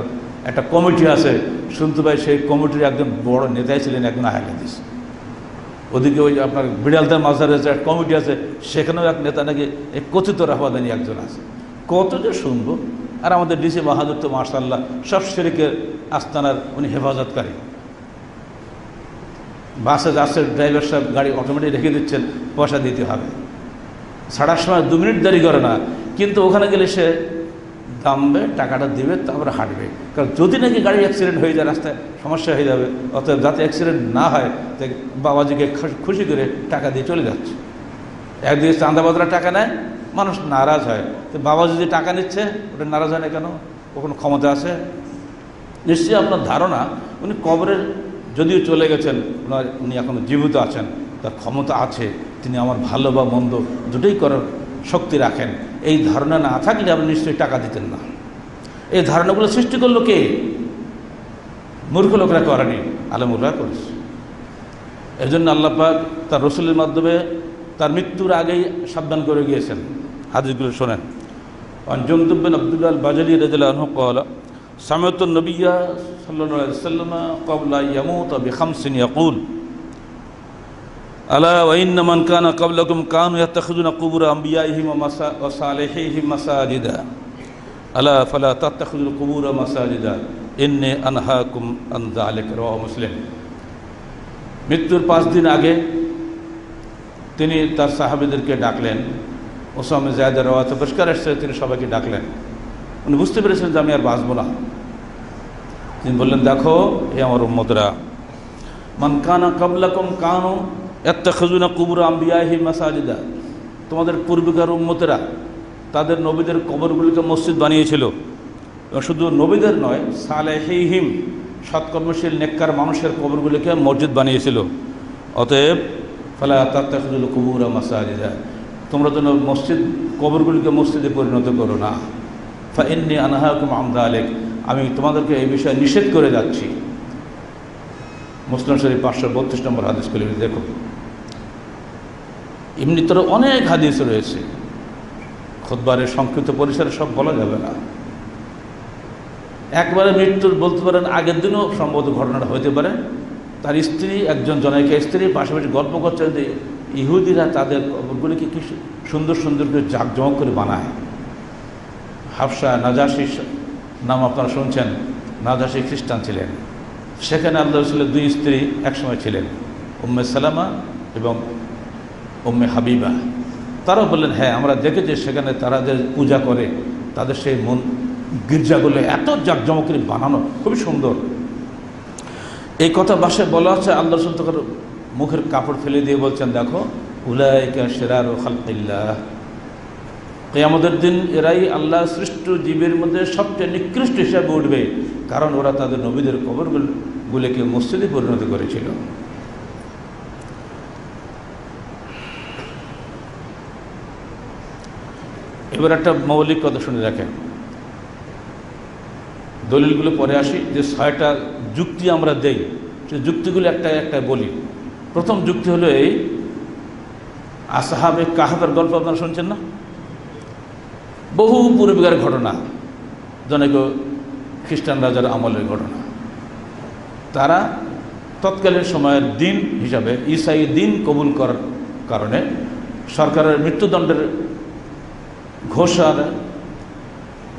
একটা কমিটি আছে, শুনতে পাই সেই কমিটির একজন বড় নেতাই ছিলেন একজন আহলে হাদিস। ওদিকে ওই আপনার বিড়ালদার মাজারের যে কমিটি আছে, সেখানেও এক নেতা নাকি এই কথিত রাহবাদানি একজন আছে। কত যে শুনবো। আর আমাদের ডিসি বাহাদুর তো মাশাআল্লাহ সব শিরকের আস্তানার উনি হেফাজতকারী। বাসে যাচ্ছে, ড্রাইভার সাহেব গাড়ি অটোমেটিক রেখে দিচ্ছেন, পয়সা দিতে হবে। ছাড়ার সময় 2 মিনিট দেরি করে না, কিন্তু ওখানে গেলে সে দামবে, টাকাটা দেবে, তারপরে হাঁটবে। কারণ যদি নাকি গাড়ি অ্যাক্সিডেন্ট হয়ে যায়, রাস্তায় সমস্যা হয়ে যাবে, অতএব যাতে অ্যাক্সিডেন্ট না হয় তাই বাবাজিকে খুশি করে টাকা দিয়ে চলে যাচ্ছে। একদিকে চাঁদাবাজরা টাকা নেয়, মানুষ নারাজ হয়। তো বাবাজি যে টাকা নিচ্ছে ওটা নারাজ হয় না কেন? কখনো ক্ষমতা আছে? নিশ্চয়ই আপনার ধারণা উনি কবরের যদিও চলে গেছেন, উনি এখনও জীবিত আছেন, তার ক্ষমতা আছে, তিনি আমার ভালো বা মন্দ দুটোই করার শক্তি রাখেন। এই ধারণা না থাকলে আপনি নিশ্চয়ই টাকা দিতেন না। এই ধারণাগুলো সৃষ্টি করলো কে? মূর্খ লোকরা করেনি, আলেমুলরা করেছে। এই জন্য আল্লাহ পাক তার রসুলের মাধ্যমে তার মৃত্যুর আগেই সাবধান করে গিয়েছেন। হাদিসগুলো শোনেন। জমদুব বিন আব্দুল্লাহ আল বাজালি রাদিয়াল্লাহু আনহু قال سمعت النبي صلى الله عليه وسلم قبل أن يموت ب5 يقول ألا وإن من كان قبلكم كانوا يتخذون قبور أنبيائهم وصالحيهم مساجدا ألا فلا تتخذوا القبور مساجدا إني أنهاكم عن ذلك رواه مسلم। মৃত্যুর 5 দিন আগে তিনি তার সাহাবীদেরকে ডাকলেন। ওসামা যায়েদ রাওয়াতে পরিষ্কার এসেছে, তিনি সবাইকে ডাকলেন। উনি বুঝতে পেরেছেন যে আমি আর বাঁচব না। তিনি বললেন, দেখো হে আমার উম্মতরা, মান কানা ক্বাবলাকুম কানু ইয়াত্তাখিযুনা কুবুর আম্বিয়াহিম মাসাজিদা, তোমাদের পূর্বিকার উম্মতেরা তাদের নবীদের কবরগুলিকে মসজিদ বানিয়েছিল। শুধু নবীদের নয়, সালেহিহিম সৎকর্মশীল নেককার মানুষের কবরগুলিকে মসজিদ বানিয়েছিল। অতএব ফালা তাত্তাখিযুল কুবুর মাসাজিদা, তোমরা যেন মসজিদ কবরগুলিকে মসজিদে পরিণত করো না। ফাইন্নী আনহাকুম আন যালিক, আমি তোমাদেরকে এই বিষয়ে নিষেধ করে যাচ্ছি। মুসলিম শরীফ 532 নম্বর হাদিস খুলে দেখো। এমনি তোর অনেক হাদিস রয়েছে, খুতবারের সংক্ষিপ্ত পরিসরে সব বলা যাবে না। একবারে মৃত্যুর বলতে পারেন আগের দিনও সম্ভবত ঘটনাটা হতে পারে। তার স্ত্রী, একজন জনৈকা স্ত্রী পাশাপাশি গল্প করছেন যে ইহুদিরা তাদের কবরগুলিকে কি সুন্দর সুন্দর করে জাঁকজমক করে বানায়। হাফসা নাজাশি নাম আপনারা শুনছেন, নাজাশি খ্রিস্টান ছিলেন। সেখানে আল্লাহ রাসূলের 2 স্ত্রী একসময় ছিলেন, উম্মে সালামা এবং উম্মে হাবিবা। তারাও বললেন, হ্যাঁ আমরা দেখেছি সেখানে তারা যে পূজা করে তাদের সেই গির্জাগুলো এত জাঁকজমক করে বানানো, খুবই সুন্দর। এই কথা বাসায় বলা হচ্ছে। আল্লাহ রাসূল তখন মুখের কাপড় ফেলে দিয়ে বলছেন, দেখো উলাইকা শিরারু খালকিল্লাহ, কিয়ামতের দিন এরাই আল্লাহ সৃষ্ট জীবের মধ্যে সবচেয়ে নিকৃষ্ট হিসাবে উঠবে, কারণ ওরা তাদের নবীদের কবরগুলিকে মসজিদে পরিণত করেছিল। এবার একটা মৌলিক কথা শুনে রাখেন, দলিলগুলো পরে আসি। যে 6টা যুক্তি আমরা দেই, সেই যুক্তিগুলো একটা একটা বলি। প্রথম যুক্তি হলো এই, আসহাবে কাহাফের গল্প আপনারা শুনছেন না? বহু পূর্বেকার ঘটনা, জনৈক খ্রিস্টান রাজার আমলের ঘটনা। তারা তৎকালীন সময়ের দিন হিসাবে ঈসাই দিন কবুল করার কারণে সরকারের মৃত্যুদণ্ডের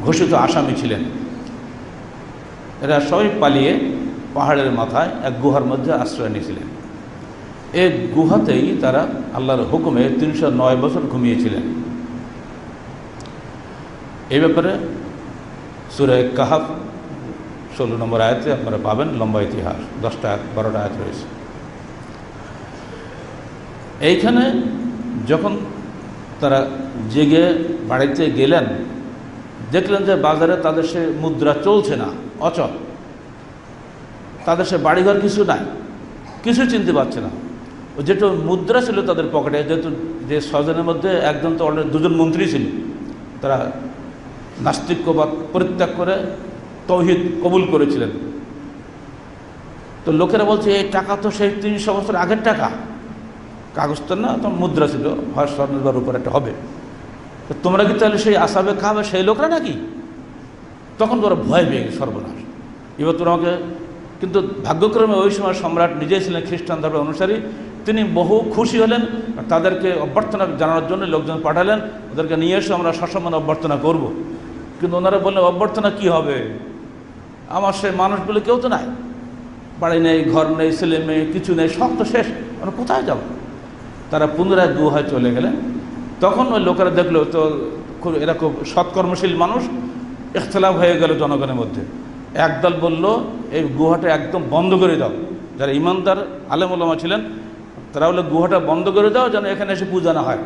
ঘোষিত আসামি ছিলেন। এরা সবাই পালিয়ে পাহাড়ের মাথায় এক গুহার মধ্যে আশ্রয় নিয়েছিলেন। এই গুহাতেই তারা আল্লাহর হুকুমে 309 বছর ঘুমিয়েছিলেন। এই ব্যাপারে সূরা কাহাফ 16 নম্বর আয়াতে আপনারা পাবেন, লম্বা ইতিহাস, 10টা আয়াত 12টা আয়াত রয়েছে। এইখানে যখন তারা জেগে বাড়িতে গেলেন, দেখলেন যে বাজারে তাদের সে মুদ্রা চলছে না, অচল, তাদের সে বাড়িঘর কিছু নাই, কিছু চিনতে পারছে না। যেটা মুদ্রা ছিল তাদের পকেটে, যেহেতু যে 6 জনের মধ্যে একজন তো অলরেডি 2জন মন্ত্রী ছিল, তারা নাস্তিক্যবাদ পরিত্যাগ করে তৌহিদ কবুল করেছিলেন। তো লোকেরা বলছে এই টাকা তো সেই 300 বছর আগের টাকা, কাগজ তো না, তো মুদ্রা ছিল, হয় স্বর্ণের উপর একটা হবে, তো তোমরা কি তাহলে সেই আসাবে খাবে সেই লোকরা নাকি? তখন তোরা ভয় পেয়ে গেছে, সর্বনাশ, এবার তোমাকে। কিন্তু ভাগ্যক্রমে ওই সময় সম্রাট নিজেই ছিলেন খ্রিস্টান ধর্মের অনুসারী, তিনি বহু খুশি হলেন, তাদেরকে অভ্যর্থনা জানানোর জন্য লোকজন পাঠালেন, ওদেরকে নিয়ে এসে আমরা সসম্মানে অভ্যর্থনা করব। কিন্তু ওনারা বললেন অভ্যর্থনা কি হবে, আমার সেই মানুষগুলো কেউ তো নাই, বাড়ি নেই, ঘর নেই, ছেলে মেয়ে কিছু নেই, সব তো শেষ, আমরা কোথায় যাব? তারা পুনরায় গুহায় চলে গেলেন। তখন ওই লোকেরা দেখলো তো এরা খুব সৎকর্মশীল মানুষ, ইখতিলাফ হয়ে গেল জনগণের মধ্যে। একদল বলল এই গুহাটা একদম বন্ধ করে দাও, যারা ইমানদার আলেম ওলামা ছিলেন তারা বললো গুহাটা বন্ধ করে দাও, যেন এখানে এসে পূজা না হয়।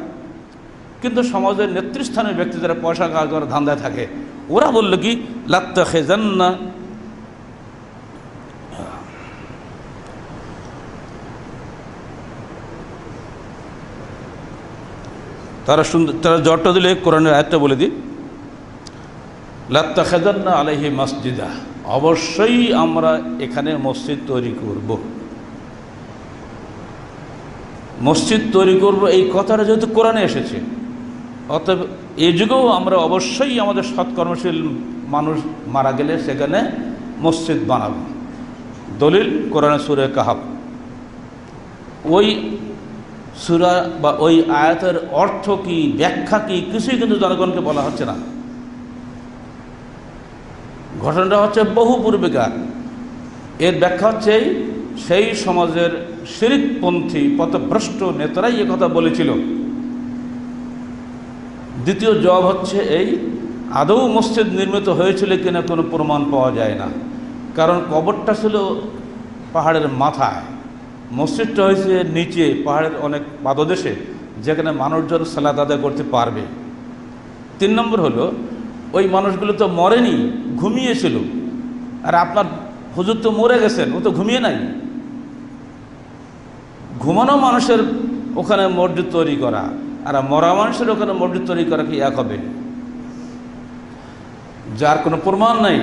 কিন্তু সমাজের নেতৃস্থানীয় ব্যক্তি যারা পয়সা কাজ করার ধান্দায় থাকে, ওরা বললো কি লাত্তাখিযান্না, তারা জটটা দিলে কোরআনের আয়াতটা বলে দিই, লাত্তাখিযান্না আলাইহি মসজিদা, অবশ্যই আমরা এখানে মসজিদ তৈরি করব, মসজিদ তৈরি করব, এই কথাটা যেহেতু কোরআনে এসেছে, অতএব এই যুগেও আমরা অবশ্যই আমাদের সৎকর্মশীল মানুষ মারা গেলে সেখানে মসজিদ বানাব। দলিল কোরআনে সূরা কাহাফ। ওই সূরা বা ওই আয়াতের অর্থ কি, ব্যাখ্যা কি, কিছুই কিন্তু জনগণকে বলা হচ্ছে না। ঘটনাটা হচ্ছে বহু পূর্বেকার। এর ব্যাখ্যা হচ্ছে সেই সমাজের শিরকপন্থী পথভ্রষ্ট নেতারাই এ কথা বলেছিল। দ্বিতীয় জবাব হচ্ছে এই, আদৌ মসজিদ নির্মিত হয়েছিল কিনা কোনো প্রমাণ পাওয়া যায় না, কারণ কবরটা ছিল পাহাড়ের মাথায়, মসজিদটা হয়েছে নিচে পাহাড়ের অনেক পাদদেশে, যেখানে মানুষজন সালাত আদায় করতে পারবে। 3 নম্বর হলো ওই মানুষগুলো তো মরেনি, ঘুমিয়েছিল। আর আপনার হুজুর তো মরে গেছেন, ও তো ঘুমিয়ে নাই। ঘুমানো মানুষের ওখানে মসজিদ তৈরি করা আর মরা মানুষের ওখানে মসজিদ তৈরি করা কি এক হবে? যার কোনো প্রমাণ নেই,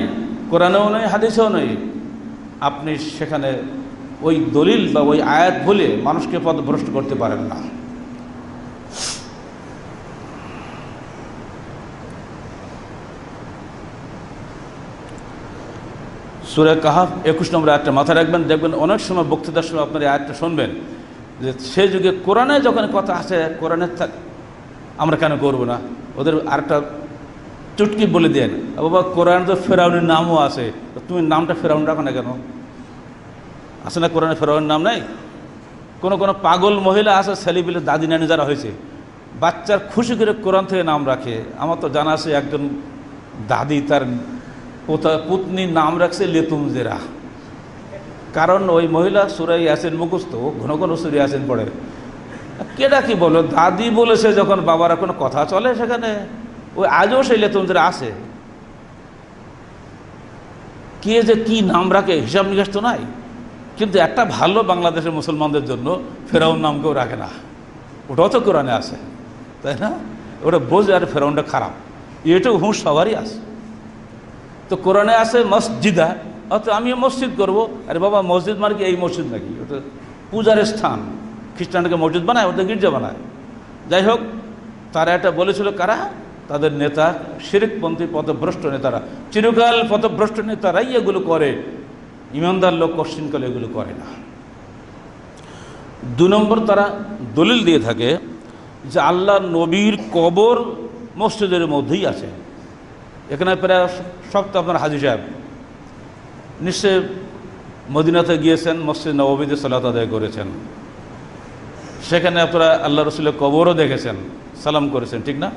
কোরআনেও নেই, হাদিসেও নেই, আপনি সেখানে ওই দলিল বা ওই আয়াত বলে মানুষকে পথভ্রষ্ট করতে পারেন না। সূরা কাহাফ 21 নম্বর আয়াতটা মাথায় রাখবেন, দেখবেন অনেক সময় বক্তৃতার সময় আপনার এই আয়াতটা শুনবেন যে সেই যুগে কোরআনে যখন কথা আসে, কোরআনের আমরা কেন করব না? ওদের আরেকটা চুটকি বলে দেন, বাবা কোরআন তো ফেরাউনের নামও আছে, তুমি নামটা ফেরাউন রাখো না কেন? আছে না কোরআনে ফেরাউনের নাম নেই? কোনো পাগল মহিলা আছে, ছেলেপিলে দাদি নানি যারা হয়েছে, বাচ্চার খুশি করে কোরআন থেকে নাম রাখে। আমার তো জানা আছে একজন দাদি তার পুতনির নাম রাখছে লেতুমজেরা, কারণ ওই মহিলা সূরা ইয়াসিন মুখস্থ, ঘন ঘন সূরা ইয়াসিন পড়ে। কেডা কি বলো, দাদি বলেছে যখন বাবার কোনো কথা চলে সেখানে, ওই আজও সেই লেতুমজেরা আছে। কে যে কি নাম রাখে হিসাব নিকাশ তো নাই। কিন্তু একটা ভালো বাংলাদেশের মুসলমানদের জন্য ফেরাউন নাম কেউ রাখে না, ওটাও তো কোরআনে আছে, তাই না? ওটা বোঝে আর ফেরাউনটা খারাপ, এটাও হুঁশ সবারই আছে। তো কোরআনে আছে মসজিদা, অর্থাৎ আমিও মসজিদ করবো। আরে বাবা, মসজিদ মানে কি এই মসজিদ নাকি? ওটা পূজার স্থান। খ্রিস্টানকে মসজিদ বানায়, ওটা গির্জা বানায়। যাই হোক, তারা এটা বলেছিল কারা? তাদের নেতা, শিরকপন্থী পথভ্রষ্ট নেতারা। চিরকাল পথভ্রষ্ট নেতারাই এগুলো করে, ইমানদার লোক কশ্চিনকালে এগুলো করে না। 2 নম্বর তারা দলিল দিয়ে থাকে যে আল্লাহ নবীর কবর মসজিদের মধ্যেই আছে। এখানে প্রায় শক্ত আপনার হাজী সাহেব নিশ্চয় মদিনাতে গিয়েছেন, মসজিদ নববীতে সালাত আদায় করেছেন, সেখানে আপনারা আল্লাহ রসুলের কবরও দেখেছেন, সালাম করেছেন, ঠিক না?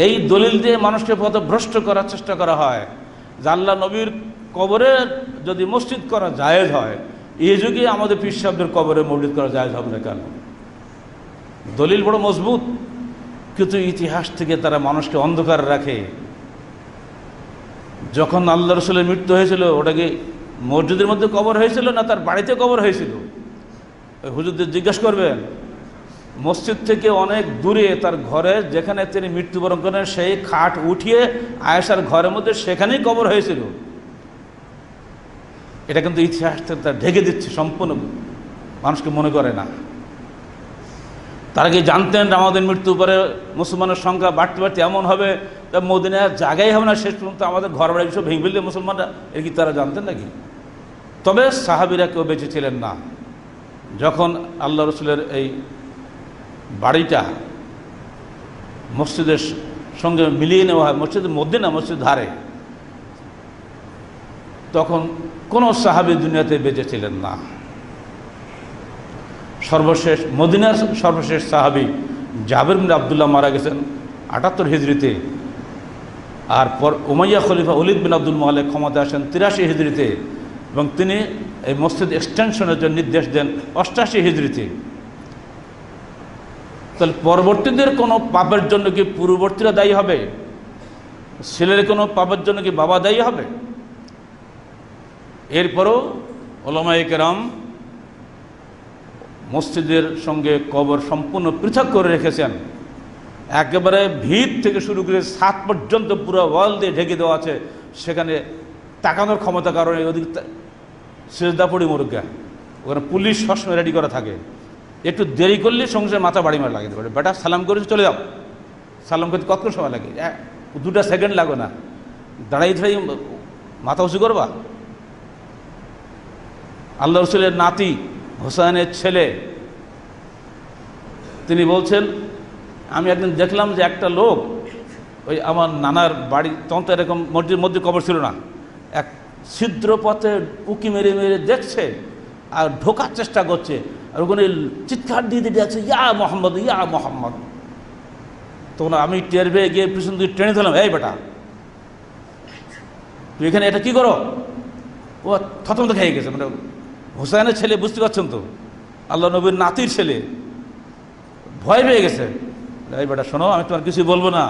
এই দলিল দিয়ে মানুষকে পথভ্রষ্ট করার চেষ্টা করা হয় যে আল্লাহ নবীর কবরে যদি মসজিদ করা জায়েজ হয়, এই যুগে আমাদের পীর সাহেবদের কবরে মসজিদ করা জায়েজ হবে না কেন? দলিল বড় মজবুত, কিন্তু ইতিহাস থেকে তারা মানুষকে অন্ধকার রাখে। যখন আল্লাহ রসুলের মৃত্যু হয়েছিল, ওটা কি মসজিদের মধ্যে কবর হয়েছিল না তার বাড়িতে কবর হয়েছিল? ওই হুজুরদের জিজ্ঞাসা করবেন। মসজিদ থেকে অনেক দূরে তার ঘরে যেখানে তিনি মৃত্যুবরণ করেন সেই খাট উঠিয়ে আয়েশার ঘরের মধ্যে সেখানেই কবর হয়েছিল। এটা কিন্তু ইতিহাসটা তার ঢেকে দিচ্ছে, সম্পূর্ণ মানুষকে মনে করে না। তারা কি জানতেন আমাদের মৃত্যুর পরে মুসলমানের সংখ্যা বাড়তে বাড়তে এমন হবে মদিনায় জায়গাই হবে না, শেষ পর্যন্ত আমাদের ঘর বাড়ি সব ভেঙে ফেলবে মুসলমানরা? এর কি তারা জানতেন নাকি? তবে সাহাবীরা কেউ বেঁচে ছিলেন না। যখন আল্লাহ রসুলের এই বাড়িটা মসজিদের সঙ্গে মিলিয়ে নেওয়া হয়, মসজিদের মধ্যে না, মসজিদ ধারে, তখন কোনো সাহাবী দুনিয়াতে বেঁচে ছিলেন না। সর্বশেষ মদিনার সর্বশেষ সাহাবী জাবের বিন আবদুল্লাহ মারা গেছেন ৭৮ হিজরিতে, আর পর উমাইয়া খলিফা ওলীদ বিন আব্দুল মুতালিব ক্ষমতা আসেন ৮৩ হিজরিতে, এবং তিনি এই মসজিদ এক্সটেনশনের জন্য নির্দেশ দেন ৮৮ হিজরিতে। তাহলে পরবর্তীদের কোনো পাপের জন্য কি পূর্ববর্তীরা দায়ী হবে? ছেলের কোনো পাপের জন্য কি বাবা দায়ী হবে? এরপরও উলামায়ে কেরাম মসজিদের সঙ্গে কবর সম্পূর্ণ পৃথক করে রেখেছেন। একেবারে ভিত থেকে শুরু করে ছাদ পর্যন্ত পুরো ওয়াল দিয়ে ঢেকে দেওয়া আছে, সেখানে তাকানোর ক্ষমতা কারণে ওদিক সেজদা পড়ি মুরগা, ওখানে পুলিশ সবসময় রেডি করা থাকে। একটু দেরি করলে সঙ্গে মাথা বাড়ি মারা লাগিয়ে দেবে, বেটা সালাম করেছে চলে যাও। সালাম করতে কতক্ষণ সময় লাগে? 2 সেকেন্ড লাগো না, দাঁড়াই দাঁড়াই মাথা উঁচু করবা। আল্লাহ রসুলের নাতি হোসেনের ছেলে তিনি বলছেন, আমি একদিন দেখলাম যে একটা লোক ওই আমার নানার বাড়ি, তখন তো এরকম মসজিদের মধ্যে কবর ছিল না, এক ছিদ্র পথে উকি মেরে মেরে দেখছে আর ঢোকার চেষ্টা করছে, আর ওখানে চিৎকার দিয়ে দিয়ে যাচ্ছে, ইয়া মোহাম্মদ, ইয়া মোহাম্মদ। তখন আমি টের পেয়ে গিয়ে পিছন দিকে টেনে দিলাম, এই বেটা তুই এখানে এটা কি করো? ও থতমত খেয়ে গেছে, মানে হোসেনের ছেলে, বুঝতে পারছেন তো, আল্লাহ নবীর নাতির ছেলে, ভয় পেয়ে গেছে। এই বেটা শোনো, আমি তোমার কিছু বলবো না,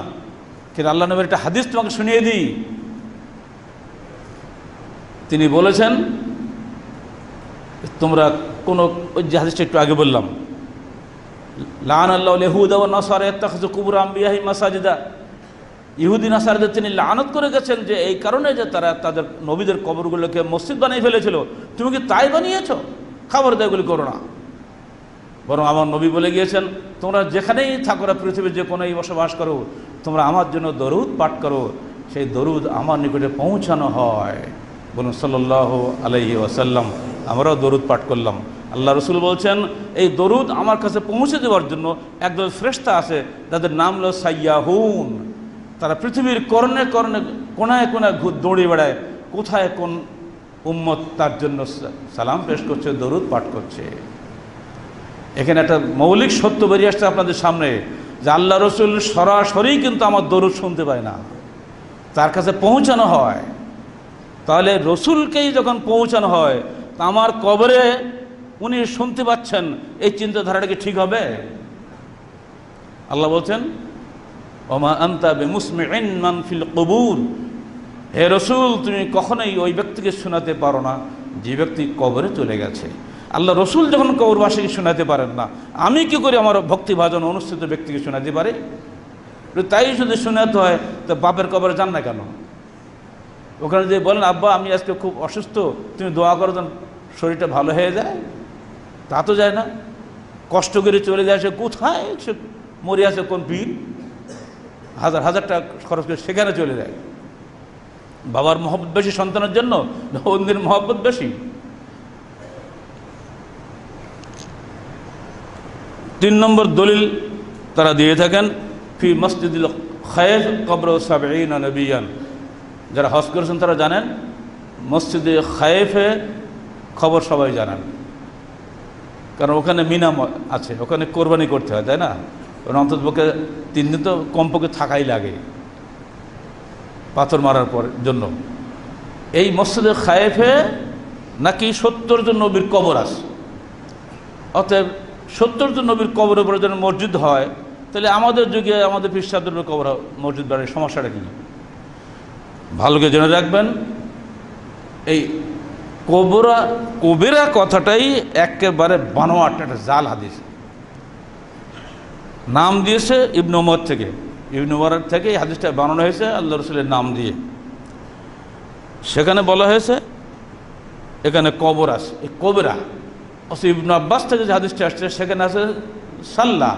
কিন্তু আল্লাহ নবীর একটা হাদিস তোমাকে শুনিয়ে দিই। তিনি বলেছেন, তোমরা কোন ওই যে হাদিসটা একটু আগে বললাম, লাআনাল্লাহু ইয়াহুদা ওয়া নাসারা ইত্তাখাযু কুবুর আম্বিয়াহি মাসাজিদা, ইহুদি নাসারাদের তিনি লানত করে গেছেন যে এই কারণে যে তারা তাদের নবীদের কবরগুলোকে মসজিদ বানিয়ে ফেলেছিল। তুমি কি তাই বানিয়েছো? খবরদার এগুলি করো না। বরং আমার নবী বলে গিয়েছেন, তোমরা যেখানেই থাকো না, পৃথিবীর যে কোনোই বসবাস করো, তোমরা আমার জন্য দরুদ পাঠ করো, সেই দরুদ আমার নিকটে পৌঁছানো হয়। বলুন সাল্লাল্লাহু আলাইহি ওয়াসাল্লাম। আমরাও দরুদ পাঠ করলাম। আল্লাহ রসুল বলছেন, এই দরুদ আমার কাছে পৌঁছে দেওয়ার জন্য একদল ফেরেশতা আছে, যাদের নাম হলো সাইয়াহুন। তারা পৃথিবীর কর্ণে কর্ণে কোনায় কোনায় দৌড়ে বেড়ায়, কোথায় কোন উম্মত তার জন্য সালাম পেশ করছে, দরুদ পাঠ করছে। এখানে একটা মৌলিক সত্য বেরিয়ে আসছে আপনাদের সামনে, যে আল্লাহ রসুল সরাসরি কিন্তু আমার দরুদ শুনতে পায় না, তার কাছে পৌঁছানো হয়। তাহলে রসুলকেই যখন পৌঁছানো হয়, তা আমার কবরে উনি শুনতে পাচ্ছেন, এই চিন্তাধারাটা কি ঠিক হবে? আল্লাহ বলছেন, ওমা আনতা বিমুসমিইন মান ফিল কুবুর, হে রসুল তুমি কখনোই ওই ব্যক্তিকে শোনাতে পারো না যে ব্যক্তি কবরে চলে গেছে। আল্লাহ রসুল যখন কবরবাসীকে শোনাতে পারেন না, আমি কি করে আমার ভক্তিভাজন অনুষ্ঠিত ব্যক্তিকে শোনাতে পারি? তাই যদি শোনাতে হয় তো বাপের কবরে যান না কেন? ওখানে যে বলেন, আব্বা আমি আজকে খুব অসুস্থ, তুমি দোয়া করো যেন শরীরটা ভালো হয়ে যায়, তা তো যায় না। কষ্ট করে চলে যায়, সে কোথায়, সে মরে আছে কোন পীর, হাজার হাজার টাকা খরচ করে সেখানে চলে যায়। বাবার মহব্বত বেশি সন্তানের জন্য, অন্যের মহব্বত বেশি। 3 নম্বর দলিল তারা দিয়ে থাকেন ফি মসজিদুল খায়েফ কবর সাবঈনা নবিয়ান। যারা হজ করেছেন তারা জানেন মসজিদে খায়েফে খবর সবাই জানেন, কারণ ওখানে মিনা আছে, ওখানে কোরবানি করতে হয়, তাই না? অন্ততপক্ষে 3 দিন তো কমপক্ষে থাকাই লাগে পাথর মারার পর জন্য। এই মসজিদে খায়েফে নাকি 70 জন নবীর কবর আছে। অতএব 70 জন নবীর কবরের উপরে যেন মসজিদ হয়, তাহলে আমাদের যুগে আমাদের পীরসাহেবদের কবর মসজিদ বাড়ির সমস্যাটা কি? ভালো করে জেনে রাখবেন, এই কবিরা কথাটাই একেবারে বানোয়াট একটা জাল হাদিস। নাম দিয়েছে ইবনে উমর থেকে, ইবনে উমরের থেকে এই হাদিসটা বানানো হয়েছে আল্লাহ রসুলের নাম দিয়ে। সেখানে বলা হয়েছে এখানে কবর আছে, এই কবিরা। অবশ্য ইবনে আব্বাস থেকে যে হাদিসটা আসছে সেখানে আছে সাল্লাহ।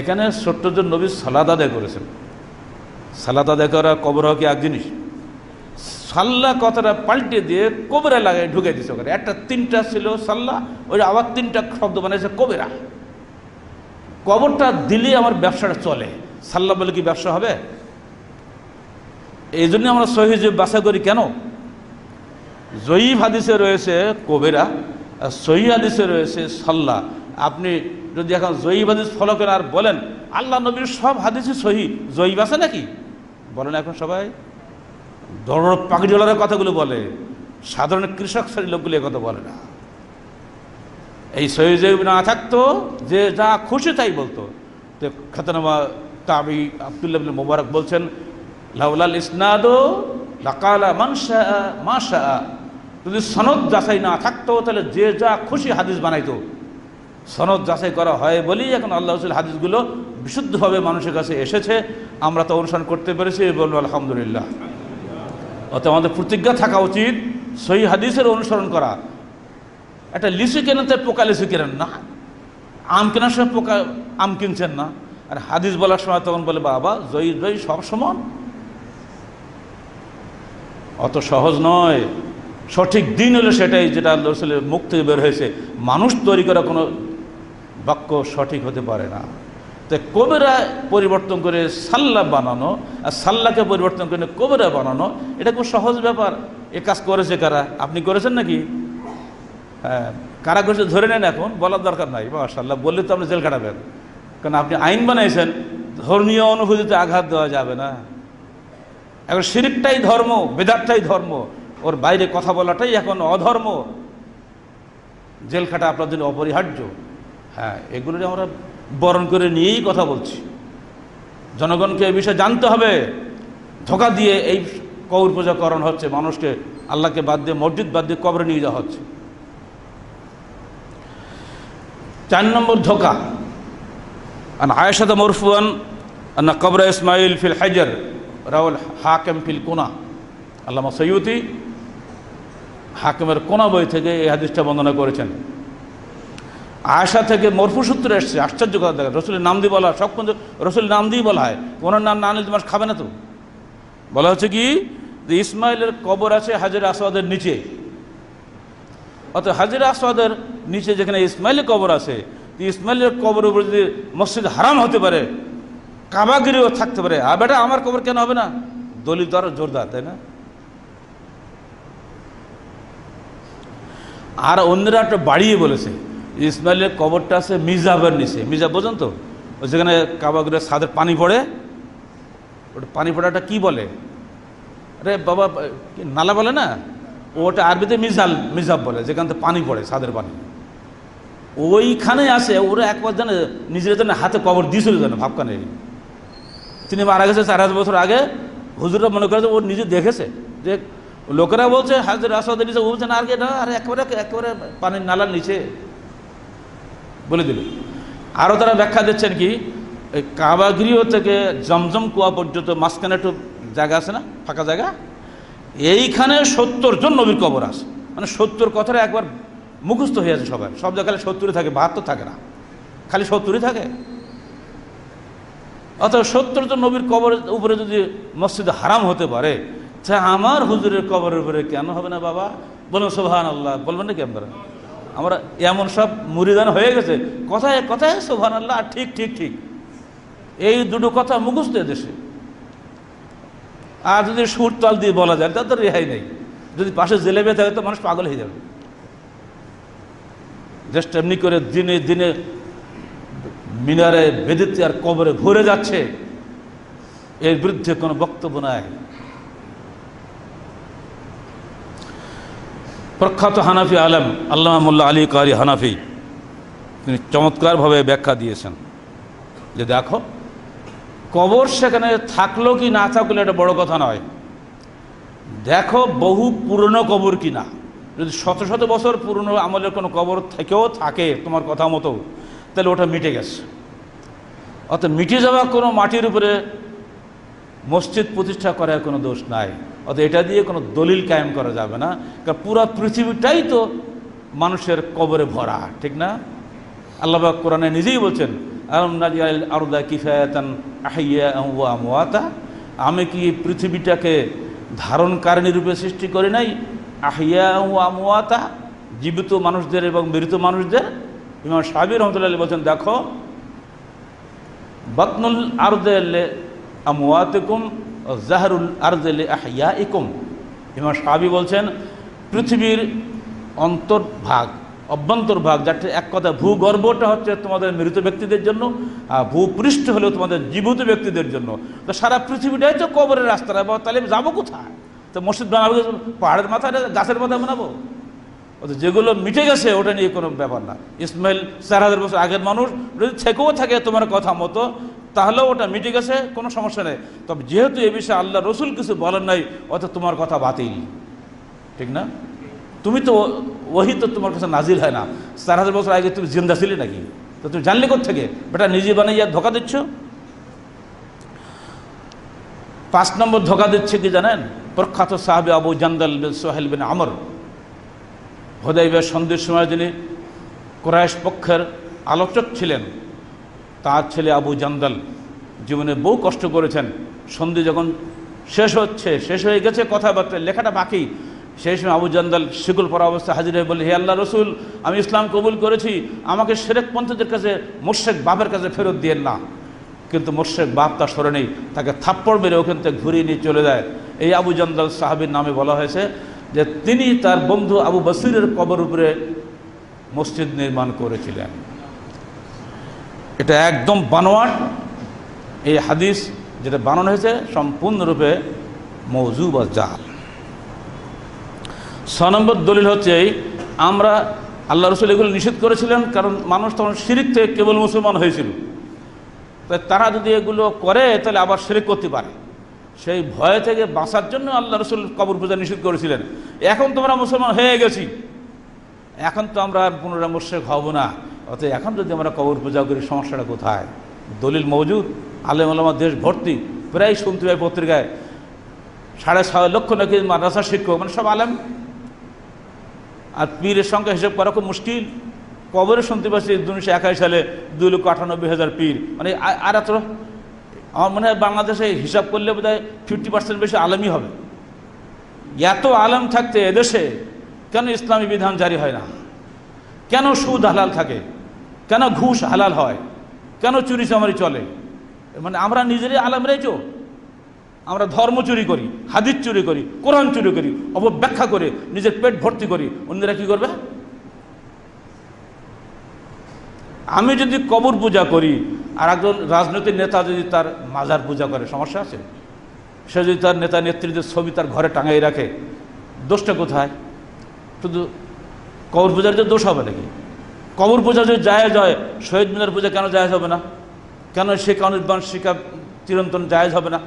এখানে 70 জন নবী সালাত আদায় করেছেন। সালাত আদায় করা কবর হওয়া কি এক জিনিস? সাল্লাহ কথাটা পাল্টে দিয়ে কবিরা লাগাই ঢুকে দিচ্ছে ওখানে। একটা 3টা ছিল সাল্লাহ, ওই আবার 3টা শব্দ বানিয়েছে কবিরা। কবরটা দিলে আমার ব্যবসাটা চলে, সাল্লাহ বলে কি ব্যবসা হবে? এই জন্য আমরা সহিহ বাছাই করি কেন? জয়ীফ হাদিসে রয়েছে কবিরা, আর সহিহ হাদিসে রয়েছে সাল্লাহ। আপনি যদি এখন জয়ীফ হাদিস ফলো করেন আর বলেন আল্লাহ নবীর সব হাদিসই সহিহ, জয়ীফ আছে নাকি? বলেন এখন সবাই ধর্ম পাগড়িওয়ালার কথাগুলো বলে, সাধারণ কৃষক শ্রেণীর লোকগুলো কথা বলে না। এই সহিহ জয়ীফ না থাকতো যে যা খুশি তাই বলতো। তো খাতনামা তাবি আব্দুল্লাহ ইবনে মুবারক বলছেন লাউলাল ইসনাদু লাকালা মান শাআ মা শাআ। যদি সনদ যাচাই না থাকতো তাহলে যে যা খুশি হাদিস বানাইতো। সনদ যাচাই করা হয় বলেই এখন আল্লাহ রাসূল হাদিসগুলো বিশুদ্ধভাবে মানুষের কাছে এসেছে, আমরা তো অনুসরণ করতে পেরেছি, বলবো আলহামদুলিল্লাহ। অতএব আমাদের প্রতিজ্ঞা থাকা উচিত সহিহ হাদিসের অনুসরণ করা। একটা লিচু কেনাতে পোকা লিচু কেনেন না, আম কেনার সময় পোকা আম কিনছেন না, আর হাদিস বলার সময় তখন বলে বাবা জয়ী জয়ী সব সমান। অত সহজ নয়। সঠিক দিন হলো সেটাই যেটা আল্লাহ রাসূলের মুখ থেকে বের হয়েছে। মানুষ তৈরি করা কোনো বাক্য সঠিক হতে পারে না। তো কবিরা পরিবর্তন করে সাল্লাহ বানানো আর সাল্লাহকে পরিবর্তন করে কবিরা বানানো, এটা খুব সহজ ব্যাপার। এ কাজ করেছে কারা? আপনি করেছেন নাকি? হ্যাঁ, কারা করেছে ধরে নেন, এখন বলার দরকার নাই। মাশাআল্লাহ বললে তো আপনি জেল কাটাবেন, কারণ আপনি আইন বানাইছেন। ধর্মীয় অনুভূতিতে আঘাত দেওয়া যাবে না। এখন শিরকটাই ধর্ম, বেদাতটাই ধর্ম, ওর বাইরে কথা বলাটাই এখন অধর্ম। জেল খাটা আপনার জন্য অপরিহার্য। হ্যাঁ, এগুলো আমরা বরণ করে নিয়েই কথা বলছি। জনগণকে এই বিষয়ে জানতে হবে। ধোঁকা দিয়ে এই কবর পূজাকরণ হচ্ছে, মানুষকে আল্লাহকে বাদ দিয়ে মসজিদ বাদ দিয়ে কবরে নিয়ে যাওয়া হচ্ছে। 4 নম্বর ধোঁকা। আন আয়েশা মারফুআন আন্না কবর ইসমাইল ফিল হাজর রাউল হাকিম ফিল কুনা। আল্লামা সৈয়ুতি হাকিমের কোনা বই থেকে এই হাদিসটা বর্ণনা করেছেন। আয়েশা থেকে মরফু সূত্রে এসছে। আশ্চর্য কথা দেখা, রসুলের নাম দিয়ে বলা, সব কিন্তু রসুলের নাম দিয়েই বলা হয়। ওনার নাম না নিলে তোমার খাবে না তো। বলা হচ্ছে কি যে ইসমাইলের কবর আছে হাজরে আসওয়াদের নিচে। অর্থাৎ হাজরে আসওয়াদের নিচে যেখানে ইসমাইলের কবর আছে, ইসমাইলের কবরের উপরে যদি মসজিদ হারাম হতে পারে, কাবাগিরিও থাকতে পারে, আর বেটা আমার কবর কেন হবে না? দলিল তো আরো জোরদার, তাই না? আর অন্যরা একটা বাড়িয়ে বলেছে ইসমাইলের কবরটা আছে মিজাবের নিচে। মিজাব বোঝেন তো? যেখানে কাবাগিরের ছাদের পানি পড়ে, ওটা পানি পড়াটা কি বলে? আরে বাবা, নালা বলে না, ওটা আরবিতে মিজাব বলে, যেখান থেকে পানি পড়ে, ছাদের পানি। ওইখানে আসে ওরা একবার জানে নিজের জন্য হাতে কবর দিয়েছিল, জানে ভাবখানে। তিনি মারা গেছে 4000 বছর আগে। হুজুররা মনে করে ও নিজে দেখেছে, যে লোকেরা বলছে হাজর আসওয়াদের নিচে, বলছে না আর একেবারে পানির নালার নিচে বলে দিল। আরও তারা ব্যাখ্যা দিচ্ছেন কি, এই কাবাগৃহ থেকে জমজম কুয়া পর্যন্ত মাঝখানে একটু জায়গা আছে না, ফাঁকা জায়গা, এইখানে 70 জন নবীর কবর আছে। মানে 70 কথাটা একবার মুখস্থ হয়ে আছে সবার। সব জায়গায় 70 থাকে, 72 থাকে না, খালি 70 থাকে। অথবা 70 জন নবীর কবরের উপরে যদি মসজিদে হারাম হতে পারে, তা আমার হুজুরের কবরের উপরে কেন হবে না? বাবা বলুন সুবহানাল্লাহ, বলবেন নাকি আপনারা? আমরা এমন সব মুরিদান হয়ে গেছে, কথায় কথায় সুবহানাল্লাহ, ঠিক ঠিক ঠিক। এই দুটো কথা মুখস্থ দেশে। আর যদি সুর তাল দিয়ে বলা যায় তার তো রেহাই নেই। যদি পাশে জেলেবে থাকে তো মানুষ পাগল হয়ে যাবে। জাস্ট এমনি করে দিনে দিনে মিনারে বেদিতে আর কবরে ভরে যাচ্ছে, এর বিরুদ্ধে কোনো বক্তব্য নাই। প্রখ্যাত হানাফি আলেম আল্লামা মোল্লা আলী কারি হানাফি তিনি চমৎকারভাবে ব্যাখ্যা দিয়েছেন যে দেখো, কবর সেখানে থাকলো কি না থাকলো এটা বড় কথা নয়, দেখো বহু পুরনো কবর কি না। যদি শত শত বছর পুরনো আমলের কোনো কবর থেকেও থাকে তোমার কথা মতো, তাহলে ওটা মিটে গেছে। অর্থাৎ মিটে যাওয়া কোনো মাটির উপরে মসজিদ প্রতিষ্ঠা করার কোনো দোষ নাই। অর্থাৎ এটা দিয়ে কোনো দলিল কায়েম করা যাবে না, কারণ পুরো পৃথিবীটাই তো মানুষের কবরে ভরা, ঠিক না? আল্লাহ পাক কোরআনে নিজেই বলছেন, আলাম নাজআল আরদা কিফায়াতান আহইয়াআন ওয়া আমওয়াতা, আমি কি পৃথিবীটাকে ধারণকারিণী রূপে সৃষ্টি করি নাই? আহইয়াআন ওয়া আমওয়াতা, জীবিত মানুষদের এবং মৃত মানুষদের। ইমাম শাফিঈ রাহমাতুল্লাহ বলছেন, দেখো বাতনুল আরদি লিআমওয়াতিকুম ওয়া যাহরুল আরদি লিআহইয়াইকুম। ইমাম শাফিঈ বলছেন পৃথিবীর অন্তর্ভাগ অভ্যন্তরভাগ, যাতে এক কথা ভূগর্ভটা হচ্ছে তোমাদের মৃত ব্যক্তিদের জন্য, আর ভূপৃষ্ঠ হলেও তোমাদের জীবিত ব্যক্তিদের জন্য। তো সারা পৃথিবীটাই তো কবরের রাস্তা, তাহলে যাবো কোথায়? তো মসজিদ বানাবো পাহাড়ের মাথায়, গাছের মাথায় বানাবো? যেগুলো মিটে গেছে ওটা নিয়ে কোনো ব্যাপার না। ইসমাইল 4000 বছর আগের মানুষ যদি থেকেও থাকে তোমার কথা মতো, তাহলেও ওটা মিটে গেছে, কোনো সমস্যা নেই। তবে যেহেতু এ বিষয়ে আল্লাহ রসুল কিছু বলেন নাই, অর্থাৎ তোমার কথা বাতিল, ঠিক না? তুমি তো ওহি তো তোমার কাছে নাজিল হয় না। 4000 বছর আগে তুমি জিন্দা ছিলে নাকি? তো তুমি জানলে কোত্থেকে? বেটা নিজে বানাইয়া ধোকা দিচ্ছ। 5 নম্বর ধোকা দিচ্ছে কি জানেন? প্রখ্যাত সাহাবী আবু জান্দাল বিন সোহেল বিন আমর, হুদায়বিয়া সন্ধির সময় যিনি কুরাইশ পক্ষের আলোচক ছিলেন, তার ছেলে আবু জান্দাল জীবনে বহু কষ্ট করেছেন। সন্ধি যখন শেষ হয়ে গেছে, কথাবার্তা লেখাটা বাকি, সেই সময় আবু জান্দাল শিকল পরা অবস্থায় হাজির হয়ে বলে, হে আল্লাহ রসুল, আমি ইসলাম কবুল করেছি, আমাকে শিরক পন্থীদের কাছে, মুশরিক বাপের কাছে ফেরত দিয়েন না। কিন্তু মুশরিক বাপ তার সরে নেই, তাকে থাপ্পড় মেরে ওখান থেকে ঘুরিয়ে নিয়ে চলে যায়। এই আবু জান্দাল সাহাবীর নামে বলা হয়েছে যে তিনি তার বন্ধু আবু বসিরের কবর উপরে মসজিদ নির্মাণ করেছিলেন। এটা একদম বানোয়াট। এই হাদিস যেটা বানানো হয়েছে সম্পূর্ণরূপে মওযু বা জাল। 6 নম্বর দলিল হচ্ছে, আমরা আল্লাহ রসুল এগুলো নিষেধ করেছিলেন, কারণ মানুষ তখন শিরিক থেকে কেবল মুসলমান হয়েছিল। তাই তারা যদি এগুলো করে তাহলে আবার শিরিক করতে পারে, সেই ভয় থেকে বাঁচার জন্য আল্লাহ রসুল কবর পূজা নিষেধ করেছিলেন। এখন তো আমরা মুসলমান হয়ে গেছি, এখন তো আমরা পুনরায় মুশরিক হব না। অতএব এখন যদি আমরা কবর পূজা করি, সমস্যাটা কোথায়? দলিল মওজুদ, আলেম ওলামা দেশ ভর্তি, প্রায় শুনতে হয় পত্রিকায় 6.5 লক্ষ নাকি মাদ্রাসা শিক্ষক, মানে সব আলেম। আর পীরের সংখ্যা হিসেব করা খুব মুশকিল। কবরে শুনতে পাচ্ছি 1951 সালে 2,98,000 পীর, মানে আর এত, আমার মনে হয় বাংলাদেশে হিসাব করলে বোধহয় 50% বেশি আলেমই হবে। এত আলেম থাকতে এদেশে কেন ইসলামী বিধান জারি হয় না? কেন সুদ হালাল থাকে? কেন ঘুষ হালাল হয়? কেন চুরি চামারি চলে? মানে আমরা নিজেরাই আলেমরাই তো, আমরা ধর্ম চুরি করি, হাদিস চুরি করি, কোরআন চুরি করি, অপব্যাখ্যা করে নিজের পেট ভর্তি করি, অন্যরা কি করবে? আমি যদি কবর পূজা করি আর একজন রাজনৈতিক নেতা যদি তার মাজার পূজা করে, সমস্যা আছে? সে যদি তার নেতা নেত্রীদের ছবি তার ঘরে টাঙাই রাখে, দোষটা কোথায়? শুধু কবর পূজার যে দোষ হবে নাকি? কবর পূজা যদি জায়েজ হয়, শহীদ মিনার পূজা কেন জায়েজ হবে না? কেন শেখ অনুদ্দান শিক্ষা চিরন্তন জায়েজ হবে না?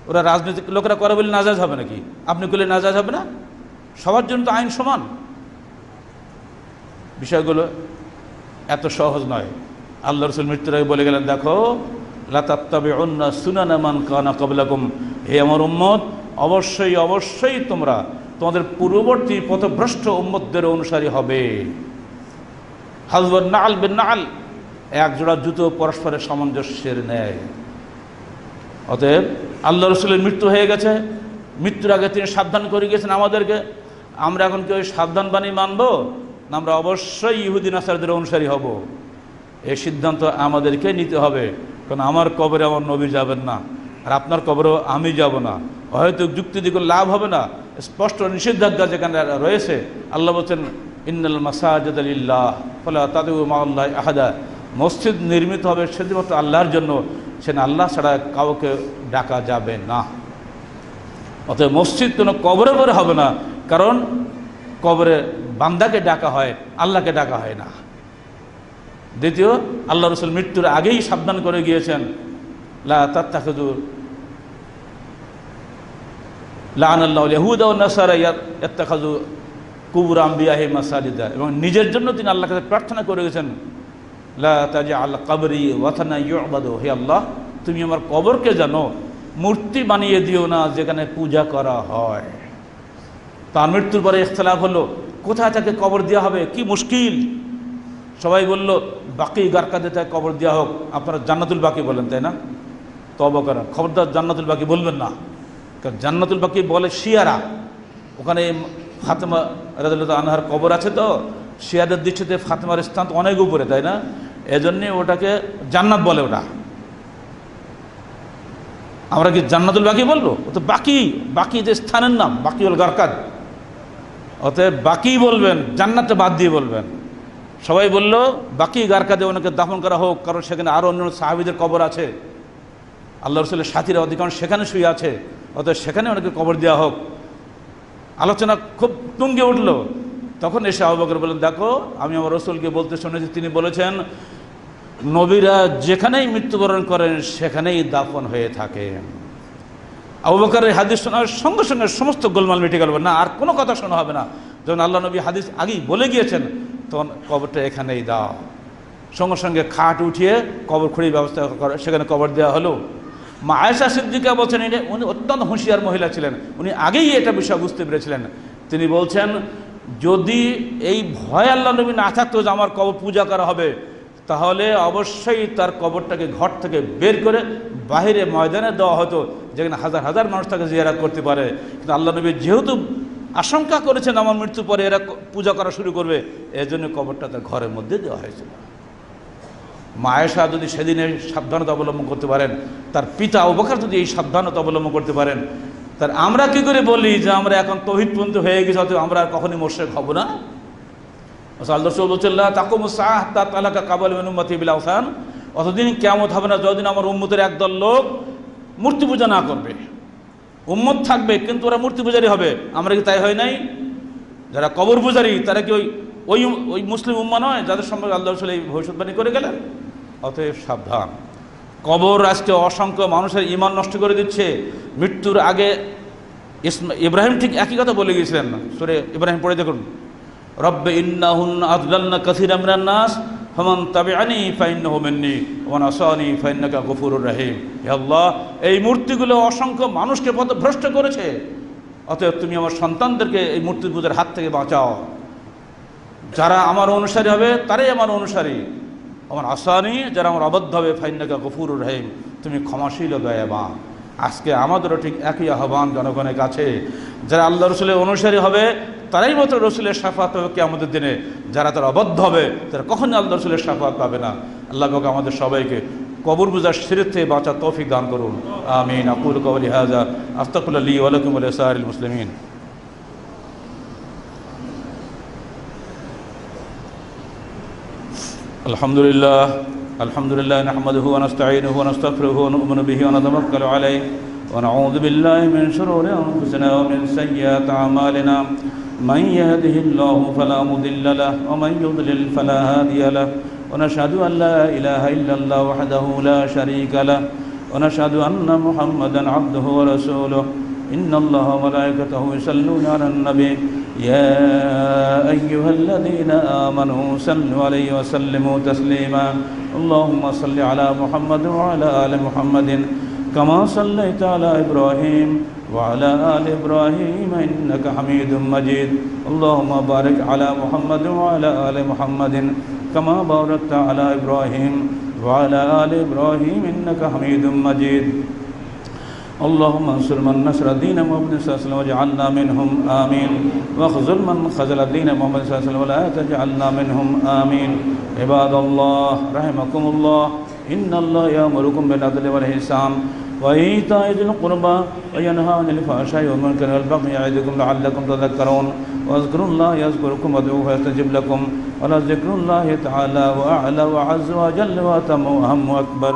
ওরা রাজনৈতিক লোকেরা করে বলে নাজায়েজ হবে নাকি? আপনি করলে নাজায়েজ হবে না? সবার জন্য তো আইন সমান। বিষয়গুলো এত সহজ নয়। আল্লাহ রসুল মৃত্যুর আগে বলে গেলেন, দেখো লা তাত্তাবিউন্না সুনানা মান কানা ক্বাবলাকুম, হে আমার উম্মত, অবশ্যই অবশ্যই তোমরা তোমাদের পূর্ববর্তী পথভ্রষ্ট উম্মতদের অনুসারী হবে। হাজবুন নাল বিন নাল, এক জোড়া জুতো পরস্পরের সামঞ্জস্যের ন্যায়। অতএব আল্লাহ রসুলের মৃত্যু হয়ে গেছে, মৃত্যুর আগে তিনি সাবধান করে গেছেন আমাদেরকে। আমরা এখন কি ওই সাবধান বাণী মানব না আমরা অবশ্যই ইহুদি নাসারদের অনুসারী হব? এই সিদ্ধান্ত আমাদেরকে নিতে হবে। কারণ আমার কবরে আমার নবী যাবেন না, আর আপনার কবরেও আমি যাব না। হয়তো যুক্তি দিয়ে কোনো লাভ হবে না, স্পষ্ট নিষেধাজ্ঞা যেখানে রয়েছে। আল্লাহ বলছেন ইন্নাল মাসাজিদা লিল্লাহ ফালা তাদউ মা'আল্লাহি আহাদা, মসজিদ নির্মিত হবে শুধুমাত্র আল্লাহর জন্য, সেখানে আল্লাহ ছাড়া কাউকে ডাকা যাবে না। অতএব মসজিদ কোনো কবরে করে হবে না, কারণ কবরে বান্দাকে ডাকা হয়, আল্লাহকে ডাকা হয় না। দ্বিতীয়, আল্লাহ রসুল মৃত্যুর আগেই সাবধান করে গিয়েছেন লা তাত্তাখিযু লা'নাল্লাহুল ইয়াহুদা ওয়ান নাসারা ইয়াত্তাখিযু কুবুর আম্বিয়াহিম মাসাজিদা, এবং নিজের জন্য তিনি আল্লাহর কাছে প্রার্থনা করে গেছেন লা তাজআল কবরি ওয়াতানা ইউবাদু, হে আল্লাহ তুমি আমার কবরকে জানো মূর্তি বানিয়ে দিও না যেখানে পূজা করা হয়। তার মৃত্যুর পরে ইখতিলাফ হলো কোথায় তাকে কবর দেওয়া হবে, কি মুশকিল। সবাই বলল বাকি গারকাদে তাকে কবর দেওয়া হোক। আপনারা জান্নাতুল বাকি বলেন, তাই না? তওবা করেন, খবরদার জান্নাতুল বাকি বলবেন না, কারণ জান্নাতুল বাকি বলে শিয়ারা। ওখানে ফাতেমা রাদিয়াল্লাহু আনহার কবর আছে, তো শিয়াদের দৃষ্টিতে ফাতেমার স্থান তো অনেক উপরে, তাই না? এজন্যে ওটাকে জান্নাত বলে। ওটা আমরা কি জান্নাতুল বাকি বলবো? ও তো বাকি, বাকি যে স্থানের নাম, বাকিউল গারকাদ। অতএব বাকি বলবেন, জান্নাতটা বাদ দিয়ে বলবেন। সবাই বলল বাকি গারকাদে ওনাকে দাফন করা হোক, কারণ সেখানে আরও অন্য সাহাবীদের কবর আছে, আল্লাহ রসুলের সাথীরা অধিকাংশ সেখানে শুয়ে আছে, অতএব সেখানে ওনাকে কবর দেওয়া হোক। আলোচনা খুব তুঙ্গে উঠল। তখন এসে আবু বকর বললেন, দেখো আমি আমার রসুলকে বলতে শুনেছি, তিনি বলেছেন নবীরা যেখানেই মৃত্যুবরণ করেন সেখানেই দাফন হয়ে থাকে। আবু বকরের হাদিস শোনার সঙ্গে সঙ্গে সমস্ত গোলমাল মিটে গেল, না আর কোনো কথা শোনা হবে না। যখন আল্লাহ নবী হাদিস আগেই বলে গিয়েছেন, তখন কবরটা এখানেই দাও। সঙ্গে সঙ্গে খাট উঠিয়ে কবর খুঁড়ির ব্যবস্থা করে সেখানে কবর দেওয়া হলো। মা আয়েশা সিদ্দিকা বলছেন, উনি অত্যন্ত হুঁশিয়ার মহিলা ছিলেন, উনি আগেই এটা বিষয় বুঝতে পেরেছিলেন। তিনি বলছেন, যদি এই ভয় আল্লাহ নবী না থাকতো যে আমার কবর পূজা করা হবে, তাহলে অবশ্যই তার কবরটাকে ঘর থেকে বের করে বাহিরে ময়দানে দেওয়া হতো, যেখানে হাজার হাজার মানুষ তাকে জিয়ারত করতে পারে। কিন্তু আল্লাহ নবী যেহেতু আশঙ্কা করেছেন আমার মৃত্যুর পরে এরা পূজা করা শুরু করবে, এজন্য কবরটা তার ঘরের মধ্যে দেওয়া হয়েছিল। মা আয়েশা যদি সেদিনে সাবধানতা অবলম্বন করতে পারেন, তার পিতা আবু বকর যদি এই সাবধানতা অবলম্বন করতে পারেন, তার আমরা কি করে বলি যে আমরা এখন তৌহিদপন্থী হয়ে গেছি, অথবা আমরা আর কখনই মুশরিক হব না? আল্লাহ রাসূল বলেছেন লা তাকুমুস সাআহ হাত্তা তালাকা কাবাল মিন উম্মতি বিল আওসান, অতদিন কিয়ামত হবে না যতদিন আমার উম্মতের একদল লোক মূর্তি পূজা না করবে। উম্মত থাকবে কিন্তু ওরা মূর্তি পূজারী হবে। আমরা কি তাই হয় নাই? যারা কবর পূজারী তারা কি ওই মুসলিম উম্মাহ নয় যাদের সম্পর্কে আল্লাহ রাসূল এই ভবিষ্যৎবাণী করে গেলেন? অতএব সাবধান। কবর আজকে অসংখ্য মানুষের ঈমান নষ্ট করে দিচ্ছে। মৃত্যুর আগে ইব্রাহিম ঠিক একই কথা বলে গিয়েছিলেন। সূরা ইব্রাহিম পড়ে দেখুন, রব্বে ইন্নাহুন্না আযলালনা কাসীরাম মিনান নাস ফামান তাবিআনি ফাইন্নাহু মিন্নী ওয়া মান আসানি ফাইন্নাকা গফুরুর রহিম। হে আল্লাহ, এই মূর্তিগুলো অসংখ্য মানুষকে পথভ্রষ্ট করেছে, অতএব তুমি আমার সন্তানদেরকে এই মূর্তি পূজার হাত থেকে বাঁচাও। যারা আমার অনুসারী হবে তারাই আমার অনুসারী, আমার আসানি যারা আমার অবদ্ধ হবে ফাইন্নাকা গফুরুর রহিম, তুমি ক্ষমাশীল ও দয়াবান। আজকে আমাদেরও ঠিক একই আহ্বান জনগণের কাছে, যারা আল্লাহ রসুলের অনুসারী হবে তারাই মাত্র রসুলের শাফাত পাবে কিয়ামতের দিনে। যারা তারা অবদ্ধ হবে তারা কখনই আল্লাহ রসুলের শাফাত পাবে না। আল্লাহ পাক আমাদের সবাইকে কবর পূজার শিরক থেকে বাঁচার তৌফিক দান করুন। আমিন। আকুলু কওলি হাযা আস্তাগফিরুল্লাহ লি ওয়া লাকুম ওয়া লিসাইরিল মুসলিমিন। আলহামদুলিল্লাহ নাহমাদুহু ওয়া নাস্তাঈনুহু ওয়া নাস্তাগফিরুহু ওয়া নু'মিনু বিহি ওয়া নাতাওয়াক্কালু আলাইহি ওয়া নাউযু বিল্লাহি মিন শুরুরি আনফুসিনা ওয়া মিন সাইয়্যাতি আ'মালিনা মান ইয়াহদিহিল্লাহু ফালা মুদিল্লা লাহু ওয়া মান ইউদ্লিল ফালা হাদিয়া লাহু ওয়া নাশহাদু আন লা ইলাহা ইল্লাল্লাহু ওয়াহদাহু লা শারীকা লাহু ওয়া নাশহাদু আন্না মুহাম্মাদান আবদুহু ওয়া রাসূলুহু ইন্নাল্লাহা ওয়া মালায়েকাতাহু ইউসাল্লুনা আলান নবী يا أيها الذين آمنوا صلوا عليه وسلموا تسليما اللهم صل على محمد وعلى آل محمد كما صليت على إبراهيم وعلى آل إبراهيم إنك حميد مجيد اللهم بارك على محمد وعلى آل محمد كما باركت على إبراهيم وعلى آل إبراهيم إنك حميد مجيد اللهم انصر من نصر دين محمد صلى الله عليه وسلم واجعلنا منهم آمين واخذل من خذل دين محمد صلى الله عليه وسلم ولا تجعلنا منهم آمين عباد الله رحمكم الله ইন্নাল্লাহা ইয়া'মুরুকুম বিল আদলি ওয়াল ইহসান ওয়া ইতা'i যিল কুরবা ওয়া ইয়ানহা আনিল ফাহশাই ওয়াল মুনকারি ওয়াল বাগyi ইয়া'iদুকুম লা'আল্লাকুম তাযাক্কারুন ওয়াজকুরুল্লাহা ইয়াযকুরকুম ওয়াদউহু ইয়াস্তাজিব লাকুম ওয়া লাযিকরুল্লাহি তাআলা ওয়া আ'লা ওয়া 'azza ওয়া জাল্লা ওয়া আতাম্মু ওয়া আহম্মু আকবার।